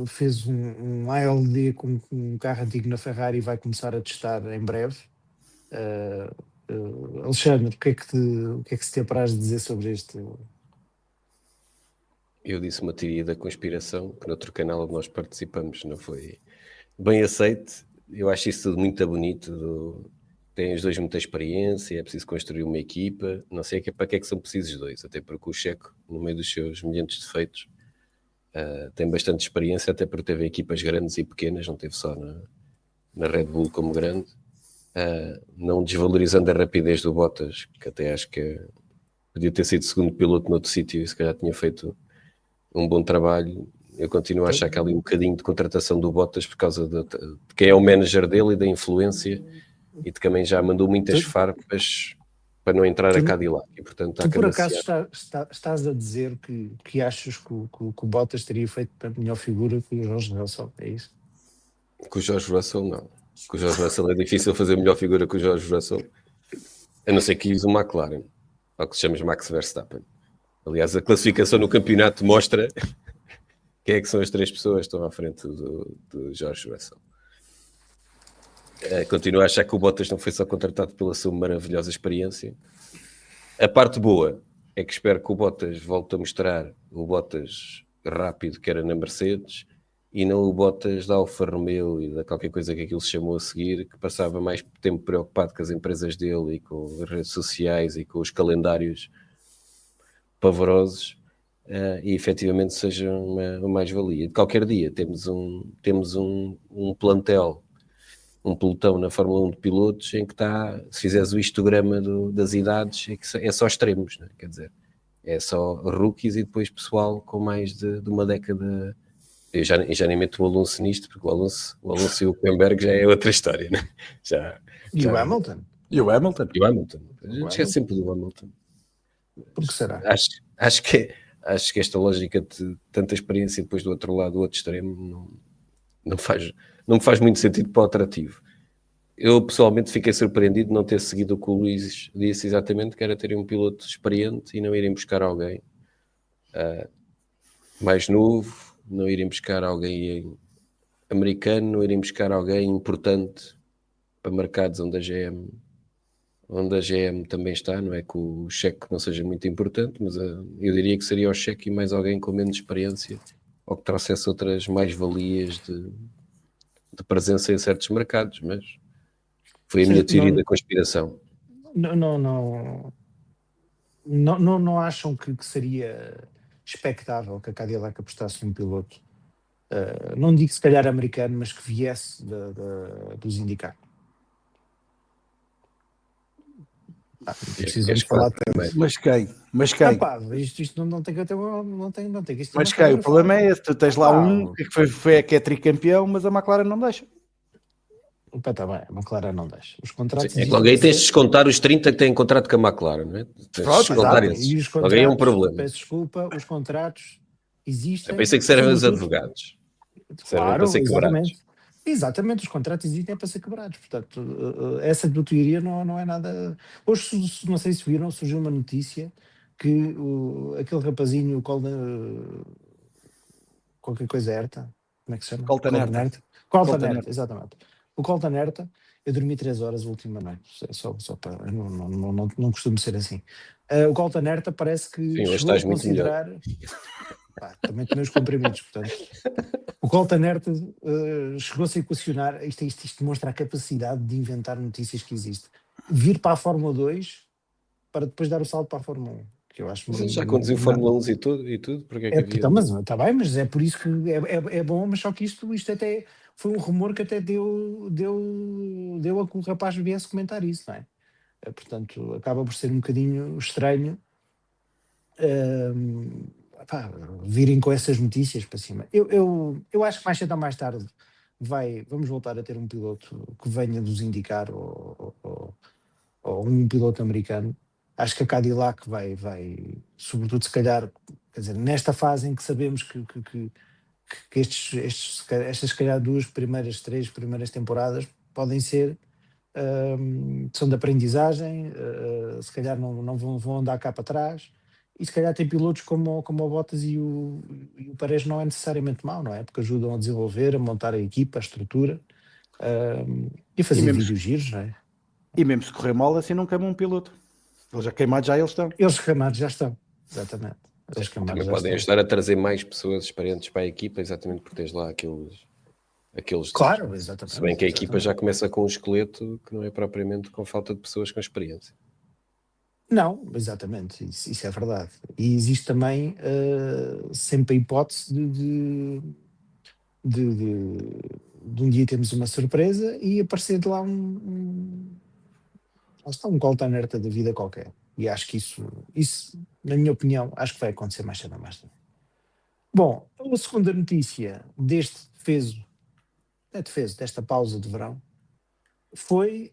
fez um ALD com um carro antigo na Ferrari e vai começar a testar em breve. Alexandre, o que é que se te apraz dizer sobre este? Eu disse uma teoria da conspiração que no outro canal onde nós participamos não foi bem aceite. Eu acho isso tudo muito bonito. Tem os dois muita experiência, é preciso construir uma equipa. Não sei para que é que são precisos dois, até porque o Checo, no meio dos seus milhentos defeitos, tem bastante experiência, até porque teve equipas grandes e pequenas, não teve só na Red Bull como grande. Não desvalorizando a rapidez do Bottas, que até acho que podia ter sido segundo piloto noutro sítio e se calhar tinha feito um bom trabalho. Eu continuo a achar que há ali um bocadinho de contratação do Bottas por causa de quem é o manager dele e da influência, e de que também já mandou muitas farpas para não entrar a Cadillac. E, portanto, tu por acaso estás a dizer que achas que o Bottas teria feito melhor figura que o George Russell, é isso? Com o George Russell, não. Com o George Russell é difícil fazer melhor figura que o George Russell, a não ser que use o McLaren, ou que se chama Max Verstappen. Aliás, a classificação no campeonato mostra quem é que são as três pessoas que estão à frente do George Russell. Continuo a achar que o Bottas não foi só contratado pela sua maravilhosa experiência. A parte boa é que espero que o Bottas volte a mostrar o Bottas rápido que era na Mercedes e não o Bottas da Alfa Romeo e da qualquer coisa que aquilo se chamou a seguir, que passava mais tempo preocupado com as empresas dele e com as redes sociais e com os calendários pavorosos, e efetivamente seja uma mais-valia. De qualquer dia temos um plantel, um pelotão na Fórmula 1 de pilotos em que está, se fizeres o histograma das idades, é só extremos, não é? Quer dizer, é só rookies e depois pessoal com mais de uma década. Eu já nem meto o Alonso nisto, porque o Alonso e o Hülkenberg já é outra história, né? O Hamilton? E o Hamilton? E o Hamilton. A gente esquece sempre do Hamilton. Por que será? Acho que esta lógica de tanta experiência e depois do outro lado, do outro extremo, não me faz muito sentido para o atrativo. Eu pessoalmente fiquei surpreendido de não ter seguido o que o Luís disse exatamente, que era terem um piloto experiente e não irem buscar alguém mais novo, não irem buscar alguém americano, não irem buscar alguém importante para mercados onde a GM também está. Não é que o Checo não seja muito importante, mas eu diria que seria o Checo e mais alguém com menos experiência, ou que trouxesse outras mais-valias de presença em certos mercados, mas foi a minha teoria da conspiração. Não acham que seria expectável que a Cadillac apostasse num piloto, não digo se calhar americano, mas que viesse dos indicados? Precisamos falar também. Mas quem? Isto não tem que ter não tem que isto. Mas quem? O problema é esse, tu tens lá que é tricampeão, mas a McLaren não deixa. Está bem, a McLaren não deixa. Os contratos. Sim, é que alguém tens de descontar os 30 que têm contrato com a McLaren, não é? E os contratos, alguém é um problema. Peço desculpa, os contratos existem. Eu pensei que servem os advogados. Claro, para ser quebrados. Exatamente, os contratos existem para ser quebrados. Portanto, essa teoria não é nada. Hoje, não sei se viram, surgiu uma notícia que aquele rapazinho, qualquer coisa Herta, como é que se chama? Colton Herta, exatamente. O Colton Herta, eu dormi 3 horas a última noite, só para. Não costumo ser assim. O Colton Herta parece que chegou a considerar. Também tomei os comprimidos, portanto. O Colton Herta chegou-se a equacionar. Isto demonstra a capacidade de inventar notícias que existe. Vir para a Fórmula 2 para depois dar o salto para a Fórmula 1. Que eu acho mas já conduziu Fórmula 1 e tudo, porque é que havia? Mas está bem, mas é por isso que é bom, mas só que isto até foi um rumor que até deu a que o rapaz viesse comentar isso, não é? Portanto, acaba por ser um bocadinho estranho. pá, virem com essas notícias para cima. Eu acho que mais cedo ou mais tarde vamos voltar a ter um piloto que venha nos indicar, ou um piloto americano. Acho que a Cadillac vai, sobretudo se calhar, quer dizer, nesta fase em que sabemos que estas se calhar três primeiras temporadas podem ser, são de aprendizagem, se calhar não vão andar cá para trás, e se calhar tem pilotos como o Bottas e o Pérez não é necessariamente mau, não é? Porque ajudam a desenvolver, a montar a equipa, a estrutura, e a fazer vídeos giros, não é? E mesmo se correr mal, assim não queima um piloto. Eles já queimados já eles estão. Eles ramados já estão, exatamente. Eles Também ramados já podem estão. ajudar a trazer mais pessoas experientes para a equipa, exatamente porque tens lá aqueles Claro, exatamente. Se bem que a equipa já começa com um esqueleto que não é propriamente com falta de pessoas com experiência. Não, exatamente, isso é verdade. E existe também sempre a hipótese de um dia termos uma surpresa e aparecer de lá lá está, um call alerta da vida qualquer. E acho que isso, na minha opinião, acho que vai acontecer mais cedo ou mais tarde. Bom, a segunda notícia desta pausa de verão, foi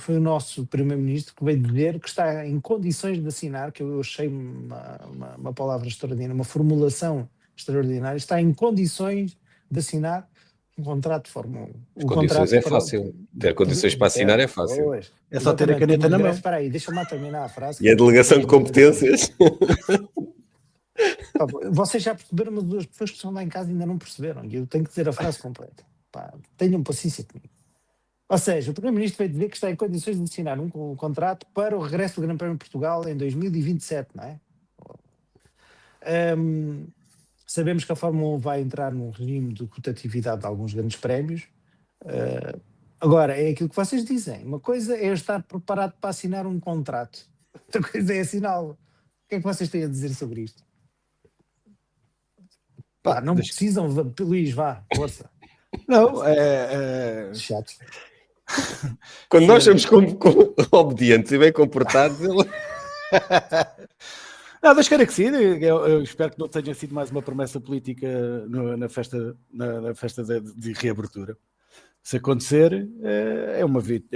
o nosso primeiro-ministro que veio dizer que está em condições de assinar, que eu achei uma palavra extraordinária, uma formulação extraordinária, está em condições de assinar um contrato de Fórmula 1. As condições é fácil. Ter condições para assinar é fácil. Pois, É só ter a caneta na mão. Espera aí, deixa-me lá terminar a frase. E a delegação de competências? Vocês já perceberam, mas as pessoas que estão lá em casa ainda não perceberam. E eu tenho que dizer a frase completa. Pá, tenham paciência comigo. Ou seja, o Primeiro-Ministro veio dizer que está em condições de assinar um contrato para o regresso do Grande Prémio de Portugal em 2027, não é? Sabemos que a Fórmula 1 vai entrar num regime de rotatividade de alguns grandes prémios. Agora, é aquilo que vocês dizem. Uma coisa é eu estar preparado para assinar um contrato. Outra coisa é assiná-lo. O que é que vocês têm a dizer sobre isto? Pá, não precisam, Luís, vá, força. Não, Chato. Quando nós somos obedientes e bem comportados, ele... Não, Deus queira que sim. Eu espero que não tenha sido mais uma promessa política na festa de reabertura. Se acontecer, é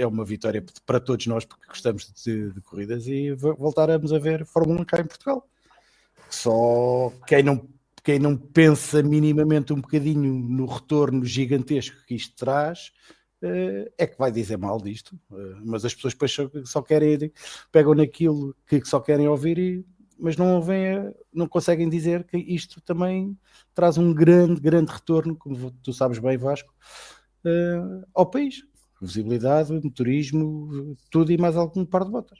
uma vitória para todos nós, porque gostamos de corridas, e voltaremos a ver Fórmula 1 cá em Portugal. Só quem não pensa minimamente um bocadinho no retorno gigantesco que isto traz, é que vai dizer mal disto. Mas as pessoas depois só querem, pegam naquilo que só querem ouvir, mas não conseguem dizer que isto também traz um grande retorno, como tu sabes bem, Vasco, ao país. Visibilidade, motorismo, tudo e mais algum par de botas.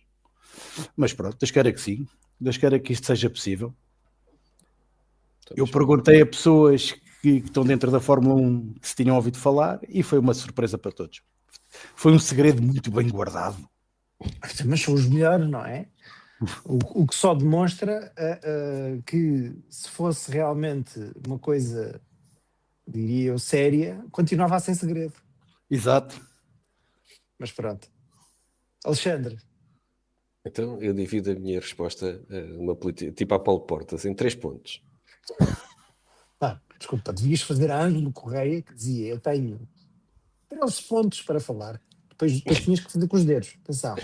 Mas pronto, Deus queira que sim. Deus queira que isto seja possível. Eu perguntei a pessoas que estão dentro da Fórmula 1 que se tinham ouvido falar, e foi uma surpresa para todos. Foi um segredo muito bem guardado. Mas são os melhores, não é? O que só demonstra que, se fosse realmente uma coisa, diria eu, séria, continuava a ser segredo. Exato. Mas pronto. Alexandre. Então eu divido a minha resposta tipo a Paulo Portas em 3 pontos. Desculpa, devias fazer a Ângelo Correia, que dizia: eu tenho 13 pontos para falar. Depois tinhas que fazer com os dedos. Atenção.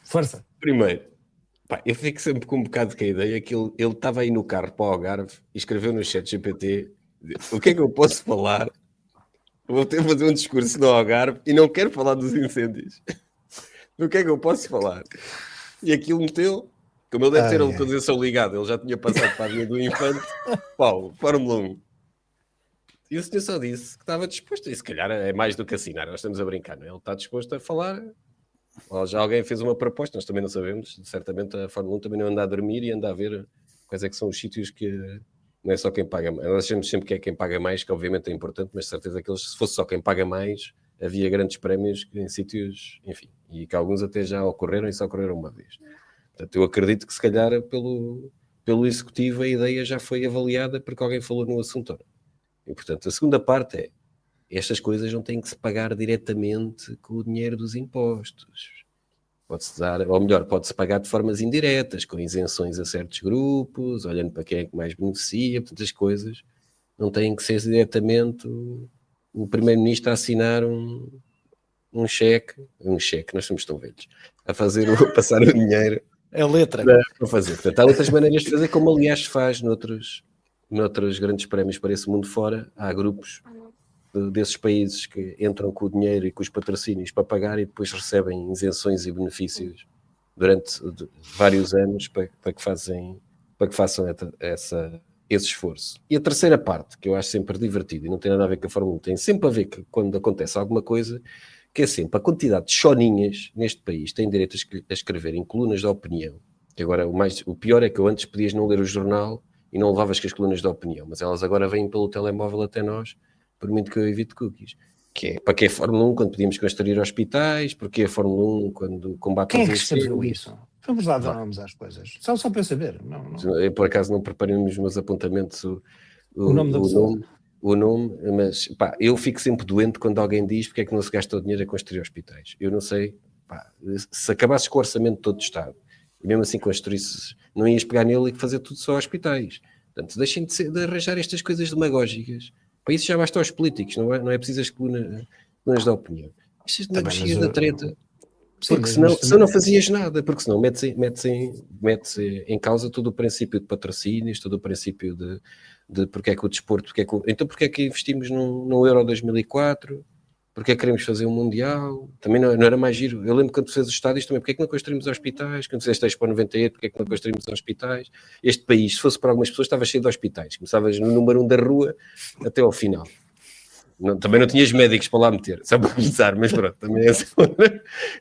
Força. Primeiro, eu fico sempre com um bocado com a ideia que ele estava aí no carro para o Algarve e escreveu no chat GPT: o que é que eu posso falar? Vou ter que fazer um discurso no Algarve e não quero falar dos incêndios. Do que é que eu posso falar? E aquilo meteu, como ele deve ter a localização ligada, ele já tinha passado para a linha do Infante, Paulo, Fórmula 1. E o senhor só disse que estava disposto, e se calhar é mais do que assinar, nós estamos a brincar, não é? Ele está disposto a falar, ou já alguém fez uma proposta, nós também não sabemos, certamente a Fórmula 1 também não anda a dormir e anda a ver quais é que são os sítios que não é só quem paga mais. Nós achamos sempre que é quem paga mais, que obviamente é importante, mas de certeza que se fosse só quem paga mais, havia grandes prémios em sítios, enfim, e que alguns até já ocorreram e só ocorreram uma vez. Portanto, eu acredito que se calhar pelo executivo a ideia já foi avaliada porque alguém falou no assunto. E portanto, a segunda parte é: estas coisas não têm que se pagar diretamente com o dinheiro dos impostos. Pode-se dar, ou melhor, pode-se pagar de formas indiretas, com isenções a certos grupos, olhando para quem é que mais beneficia, portanto as coisas não têm que ser diretamente o primeiro-ministro a assinar um cheque, nós somos tão velhos, a passar o dinheiro A letra. para fazer. Portanto, há outras maneiras de fazer, como aliás se faz noutros grandes prémios para esse mundo fora. Há grupos desses países que entram com o dinheiro e com os patrocínios para pagar e depois recebem isenções e benefícios durante vários anos para que façam esse esforço. E a terceira parte, que eu acho sempre divertida e não tem nada a ver com a Fórmula 1, tem sempre a ver que quando acontece alguma coisa, que é sempre a quantidade de choninhas neste país têm direito a escrever em colunas de opinião. Que agora o pior é que antes podias não ler o jornal e não levavas com as colunas de opinião, mas elas agora vêm pelo telemóvel até nós, por muito que eu evite cookies. Que é, para que é Fórmula 1 quando podíamos construir hospitais, porque é Fórmula 1 quando combate Quem é os que escreveu incêndios. isso? Vamos lá dar nomes às coisas. Só para eu saber. Não. Eu, por acaso, não preparei nos meus apontamentos O nome da pessoa. o nome, mas pá, eu fico sempre doente quando alguém diz porque é que não se gasta o dinheiro a construir hospitais. Eu não sei, pá, se acabasses com o orçamento todo do Estado e mesmo assim construísse, não ias pegar nele e fazer tudo só hospitais. Portanto, deixem de arranjar estas coisas demagógicas. Para isso já basta aos políticos, não é preciso as colunas da opinião. Estas demagogias da treta. Porque senão não fazias nada, porque senão mete-se em causa todo o princípio de patrocínios, todo o princípio de porque é que o desporto, então porque é que investimos no Euro 2004, porque é que queremos fazer um Mundial, também não era mais giro. Eu lembro quando fez os estádios também, porque é que não construímos hospitais, quando fizeste a Expo 98, porque é que não construímos hospitais. Este país, se fosse para algumas pessoas, estava cheio de hospitais, começavas no número 1 da rua até ao final. Também não tinhas médicos para lá meter, só para começar, mas pronto, também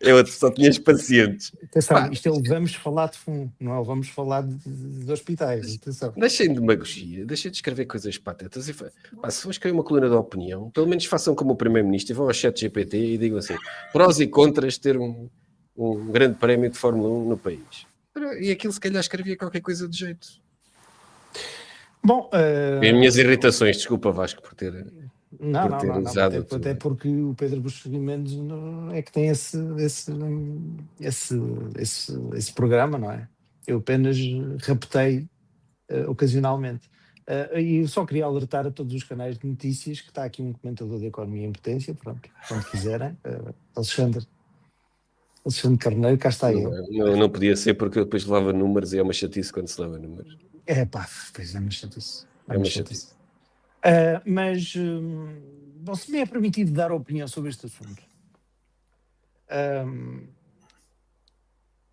é outro, só tinhas pacientes. Atenção, isto é o vamos falar de fundo, não é o vamos falar de hospitais. Atenção. Deixem de demagogia, deixem de escrever coisas patetas. Se vão escrever uma coluna de opinião, pelo menos façam como o Primeiro-Ministro e vão ao chat GPT e digam assim, prós e contras de ter um grande prémio de Fórmula 1 no país. E aquilo se calhar escrevia qualquer coisa de jeito. Bom, e as minhas irritações, desculpa Vasco por ter... Não, usado até porque o Pedro Buxo Mendes é que tem esse programa, não é? Eu apenas repetei ocasionalmente. E eu só queria alertar a todos os canais de notícias que está aqui um comentador de Economia em Potência, pronto, quando quiserem, Alexandre Carneiro, cá está ele. Não podia ser porque eu depois levava números e é uma chatice quando se leva números. Pois é uma chatice. É uma chatice. Mas se me é permitido dar opinião sobre este assunto,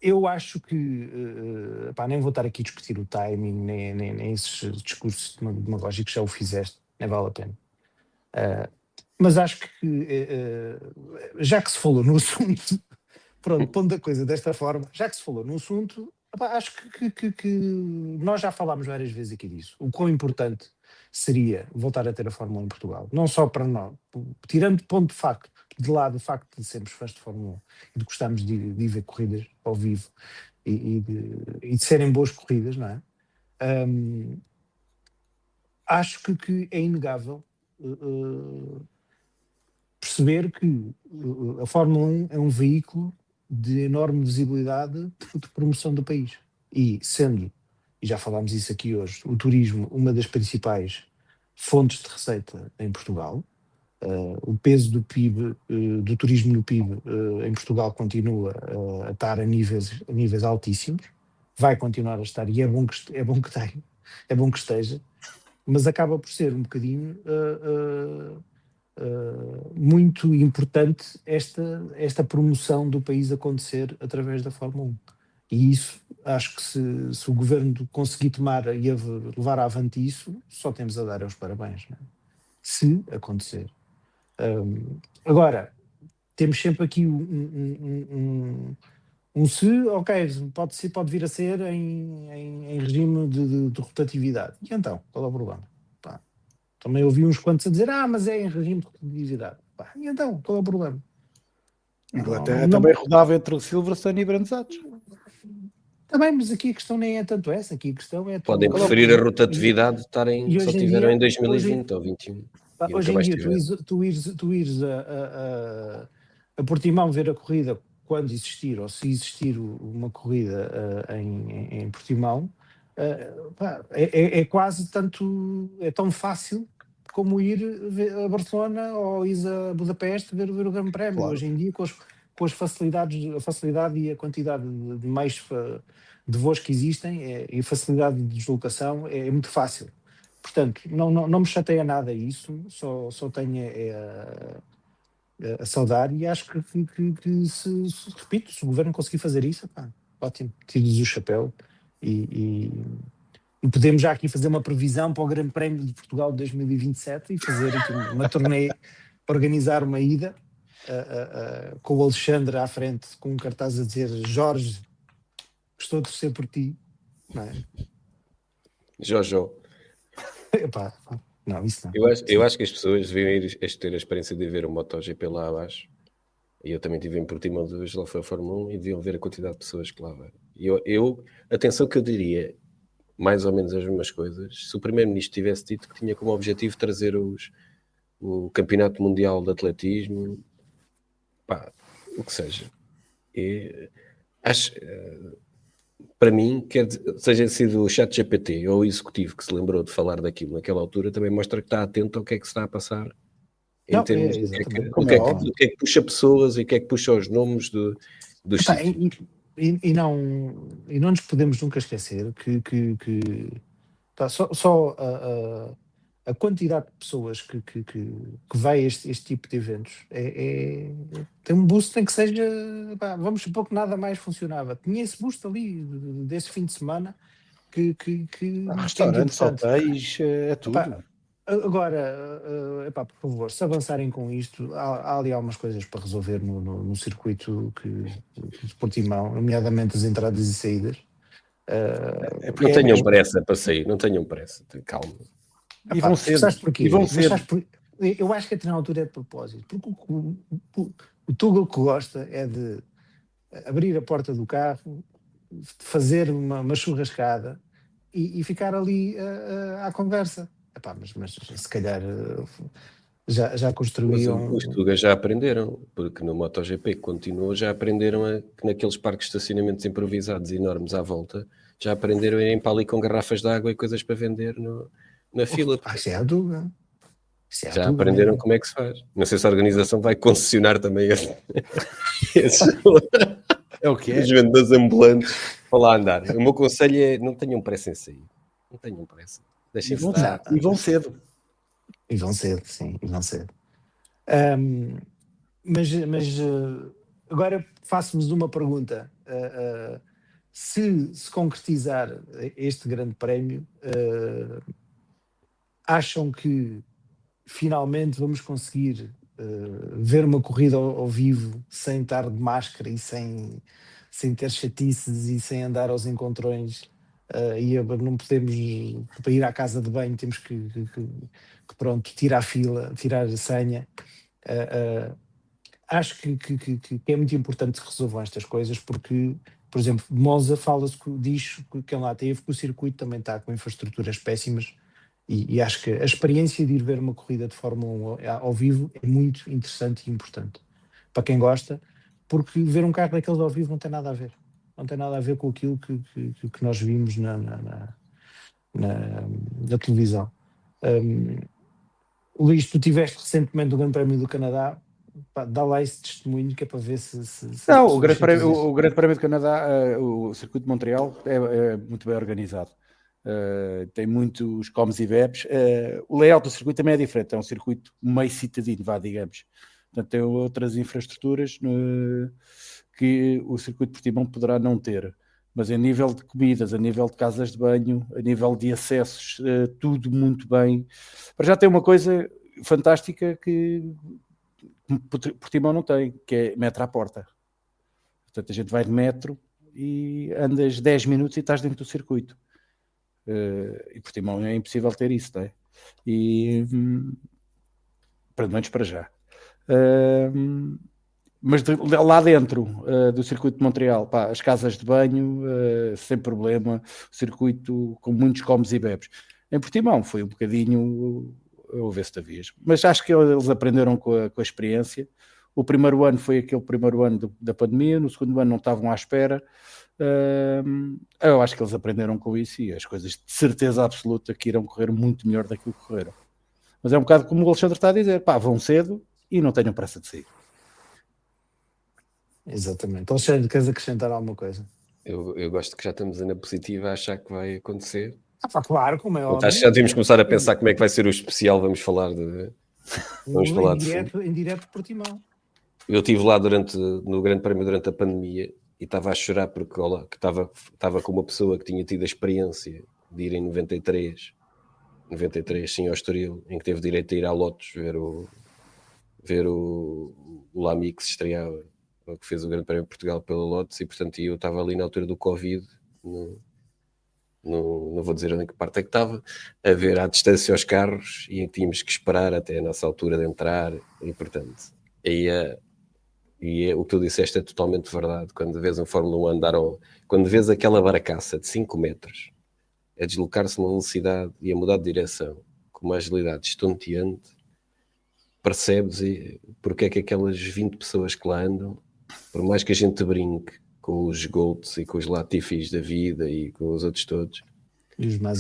eu acho que nem vou estar aqui a discutir o timing, nem esses discursos demagógicos, já o fizeste, nem vale a pena. Mas acho que já que se falou no assunto, pronto, pondo a coisa desta forma, já que se falou no assunto, acho que nós já falámos várias vezes aqui disso. O quão importante seria voltar a ter a Fórmula 1 em Portugal. Não só para nós, tirando de lado o facto de sermos fãs de Fórmula 1 e de gostarmos de ver corridas ao vivo e de serem boas corridas, não é? Acho que é inegável perceber que a Fórmula 1 é um veículo de enorme visibilidade de promoção do país. E sendo, e já falámos isso aqui hoje, o turismo uma das principais fontes de receita em Portugal, o peso do PIB, do turismo no PIB em Portugal continua a estar a níveis altíssimos, vai continuar a estar, e é bom que esteja, mas acaba por ser um bocadinho muito importante esta promoção do país acontecer através da Fórmula 1. E isso, acho que se o governo conseguir tomar e levar avante isso, só temos a dar os parabéns, não é? Se acontecer. Agora, temos sempre aqui se, ok, pode vir a ser em regime de rotatividade. E então, qual é o problema? Também ouvi uns quantos a dizer, mas é em regime de rotatividade. E então, qual é o problema? Inglaterra também rodava entre o Silverstone e Branzados. Também, mas aqui a questão nem é tanto essa, aqui a questão é... Podem preferir a rotatividade de estarem, só tiveram em 2020 ou 2021. Hoje em dia, tu ires a Portimão ver a corrida quando existir ou se existir uma corrida em Portimão, é quase tanto, é tão fácil como ir a Barcelona ou ir a Budapeste ver o Grande Prémio. Claro. Hoje em dia, com as facilidades, a facilidade e a quantidade de meios de voos que existem e a facilidade de deslocação, é muito fácil. Portanto, não me chateia nada isso, só tenho a saudar, e acho que repito, se o governo conseguir fazer isso, pá, ótimo, tiro-lhes o chapéu e podemos já aqui fazer uma previsão para o Grande Prémio de Portugal de 2027 e fazer aqui uma turnê, organizar uma ida com o Alexandre à frente, com um cartaz a dizer: Jorge, estou a torcer por ti, não é? Jojo. Epá, não, isso não. Eu acho que as pessoas deviam ir ter a experiência de ver o MotoGP lá abaixo. E eu também estive em Portimão de vez, lá foi a Fórmula 1, e deviam ver a quantidade de pessoas que lá vai. Atenção que eu diria mais ou menos as mesmas coisas se o Primeiro-Ministro tivesse dito que tinha como objetivo trazer o Campeonato Mundial de Atletismo, pá, o que seja. E acho, para mim, seja sido o ChatGPT ou o Executivo que se lembrou de falar daquilo naquela altura, também mostra que está atento ao que é que se está a passar em termos do que é que puxa pessoas e o que é que puxa os nomes dos sítios. E não nos podemos nunca esquecer que só a quantidade de pessoas que vai a este tipo de eventos tem um boost, tem que seja, pá, vamos supor que nada mais funcionava. Tinha esse boost ali desse fim de semana que restaurantes, hotéis, é tudo. Epá, agora, epá, por favor, se avançarem com isto, há ali algumas coisas para resolver no circuito de Portimão, nomeadamente as entradas e saídas. Não tenham pressa para sair, não tenham pressa, calma. E vão cedo. Sabes porquê? E vão cedo. Eu acho que até na altura é de propósito, porque o Tuga que gosta é de abrir a porta do carro, fazer uma churrascada e ficar ali à conversa. Epá, mas se calhar já construíam. Mas os Tugas já aprenderam, porque no MotoGP que continuou, já aprenderam que naqueles parques de estacionamentos improvisados enormes à volta, já aprenderam a irem para ali com garrafas de água e coisas para vender na fila. Isso é a Tuga. Já aprenderam como é que se faz. Não sei se a organização vai concessionar também esses é o que é. Os vendedores ambulantes para lá andar. O meu conselho é: não tenham pressa em sair. Não tenham pressa. Deixem-se estar. E vão cedo. E vão cedo, sim, e vão cedo. Mas agora faço-vos uma pergunta. Se concretizar este grande prémio, acham que finalmente vamos conseguir ver uma corrida ao vivo sem estar de máscara e sem ter chatices e sem andar aos encontrões, e não podemos, para ir à casa de banho temos que pronto, tirar a fila, tirar a senha. Acho que é muito importante que resolvam estas coisas, porque, por exemplo, Monza diz que quem lá teve, que o circuito também está com infraestruturas péssimas, e acho que a experiência de ir ver uma corrida de Fórmula 1 ao vivo é muito interessante e importante para quem gosta, porque ver um carro daqueles ao vivo não tem nada a ver. Não tem nada a ver com aquilo que nós vimos na televisão. Luís, tu tiveste recentemente o Grande Prémio do Canadá, pá, dá lá esse testemunho que é para ver se não, o Grande Prémio do Canadá, o circuito de Montreal é muito bem organizado. Tem muitos comes e bebes. O layout do circuito também é diferente, é um circuito meio citadino, digamos. Portanto, tem outras infraestruturas que o circuito de Portimão poderá não ter. Mas a nível de comidas, a nível de casas de banho, a nível de acessos, tudo muito bem. Para já tem uma coisa fantástica que Portimão não tem, que é metro à porta. Portanto, a gente vai de metro e andas 10 minutos e estás dentro do circuito. E Portimão é impossível ter isso, não é? E pelo menos para já. Mas lá dentro do circuito de Montreal, pá, as casas de banho sem problema, o circuito com muitos comes e bebes. Em Portimão foi um bocadinho o ver-se da vez, mas acho que eles aprenderam com a experiência. O primeiro ano foi aquele primeiro ano da pandemia, no segundo ano não estavam à espera. Eu acho que eles aprenderam com isso e as coisas de certeza absoluta que irão correr muito melhor daquilo que correram. Mas é um bocado como o Alexandre está a dizer, pá, vão cedo e não tenham pressa de sair. Exatamente. Alexandre, queres acrescentar alguma coisa? Eu gosto que já estamos na positiva a achar que vai acontecer. Claro, como é Portanto, óbvio. acho que já devíamos começar a pensar como é que vai ser o especial. Vamos falar de Em direto de Portimão. Eu estive lá no Grande Prémio durante a pandemia e estava a chorar porque estava com uma pessoa que tinha tido a experiência de ir em 93 sim, ao Estoril, em que teve direito a ir à Lotus ver o Lamy que se estreava, que fez o Grande Prémio de Portugal pela Lotus, e portanto eu estava ali na altura do Covid, não vou dizer em que parte é que estava, a ver à distância os carros e tínhamos que esperar até a nossa altura de entrar, e portanto o que tu disseste é totalmente verdade. Quando vês um Fórmula 1 quando vês aquela baracaça de 5 metros a deslocar-se numa velocidade e a mudar de direção com uma agilidade estonteante, percebes porque é que aquelas 20 pessoas que lá andam, por mais que a gente brinque com os Golds e com os Latifis da vida e com os outros todos,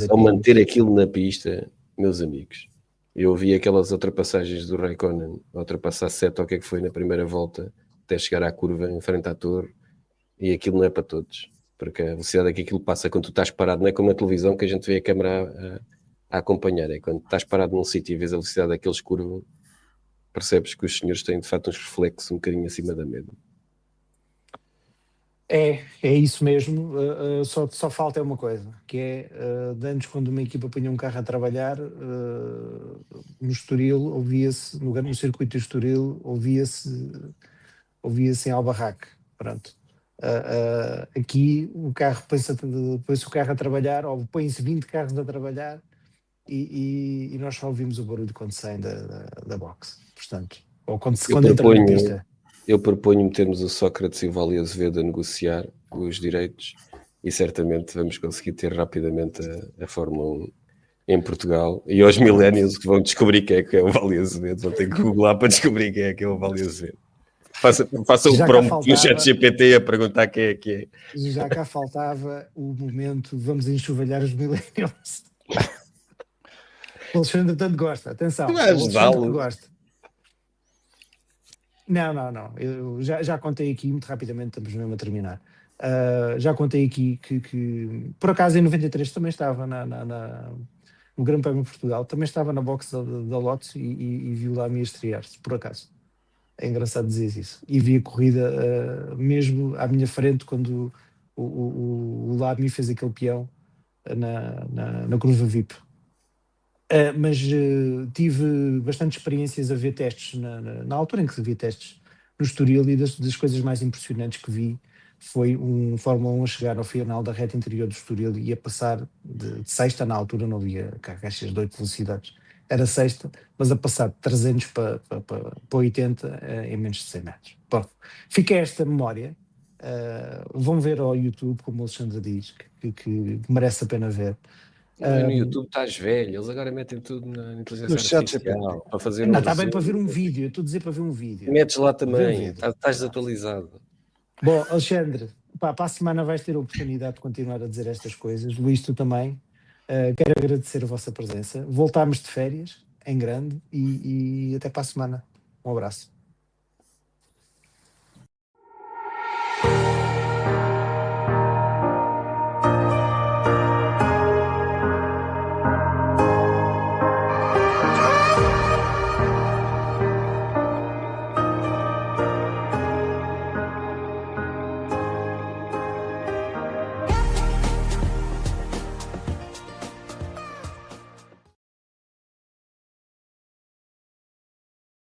só manter aquilo na pista, meus amigos. Eu vi aquelas ultrapassagens do Raikkonen, ultrapassar 7 ou o que é que foi na primeira volta, até chegar à curva em frente à torre, e aquilo não é para todos, porque a velocidade que aquilo passa quando tu estás parado, não é como na televisão que a gente vê a câmera a acompanhar, é quando estás parado num sítio e vês a velocidade daqueles curvas, percebes que os senhores têm de facto uns reflexos um bocadinho acima da média. É isso mesmo, só falta uma coisa, que é, de antes quando uma equipa punha um carro a trabalhar, no Estoril ouvia-se, no circuito do Estoril, ouvia-se em Albarraque, pronto. Aqui o carro põe-se o carro a trabalhar, ou põe-se 20 carros a trabalhar, e nós só ouvimos o barulho quando saem da box, portanto, ou quando entram na pista. Eu proponho metermos o Sócrates e o Vale Azevedo a negociar os direitos e certamente vamos conseguir ter rapidamente a Fórmula 1 em Portugal. E aos millennials que vão descobrir quem é o Vale Azevedo, vão ter que googlar para descobrir quem é o Vale Azevedo. Faça um prompt no ChatGPT a perguntar quem é que é. Já cá faltava o momento, vamos enxovalhar os millennials. O Alexandre tanto gosta, atenção. O Alexandre gosta. Não. Eu já contei aqui, muito rapidamente, estamos mesmo a terminar. Já contei aqui que por acaso em 93 também estava no Grande Prémio de Portugal, também estava na box da Lotus e vi o Lamy estrear-se, por acaso. É engraçado dizer isso. E vi a corrida mesmo à minha frente quando o Lamy fez aquele peão na curva VIP. Mas tive bastante experiências a ver testes na altura em que vi testes no Estoril, e das coisas mais impressionantes que vi foi um Fórmula 1 a chegar ao final da reta interior do Estoril e a passar de sexta. Na altura não havia caixas de 8 velocidades, era sexta, mas a passar de 300 para 80 em menos de 100 metros. Bom, fica esta memória. Vão ver ao YouTube, como o Alexandre diz, que merece a pena ver. No YouTube estás velho, eles agora metem tudo na inteligência artificial para fazer não, está bem para ver um vídeo, eu estou a dizer para ver um vídeo. Metes lá também, estás desatualizado. Bom, Alexandre, para a semana vais ter a oportunidade de continuar a dizer estas coisas. Luís, tu também. Quero agradecer a vossa presença. Voltámos de férias, em grande, e até para a semana. Um abraço.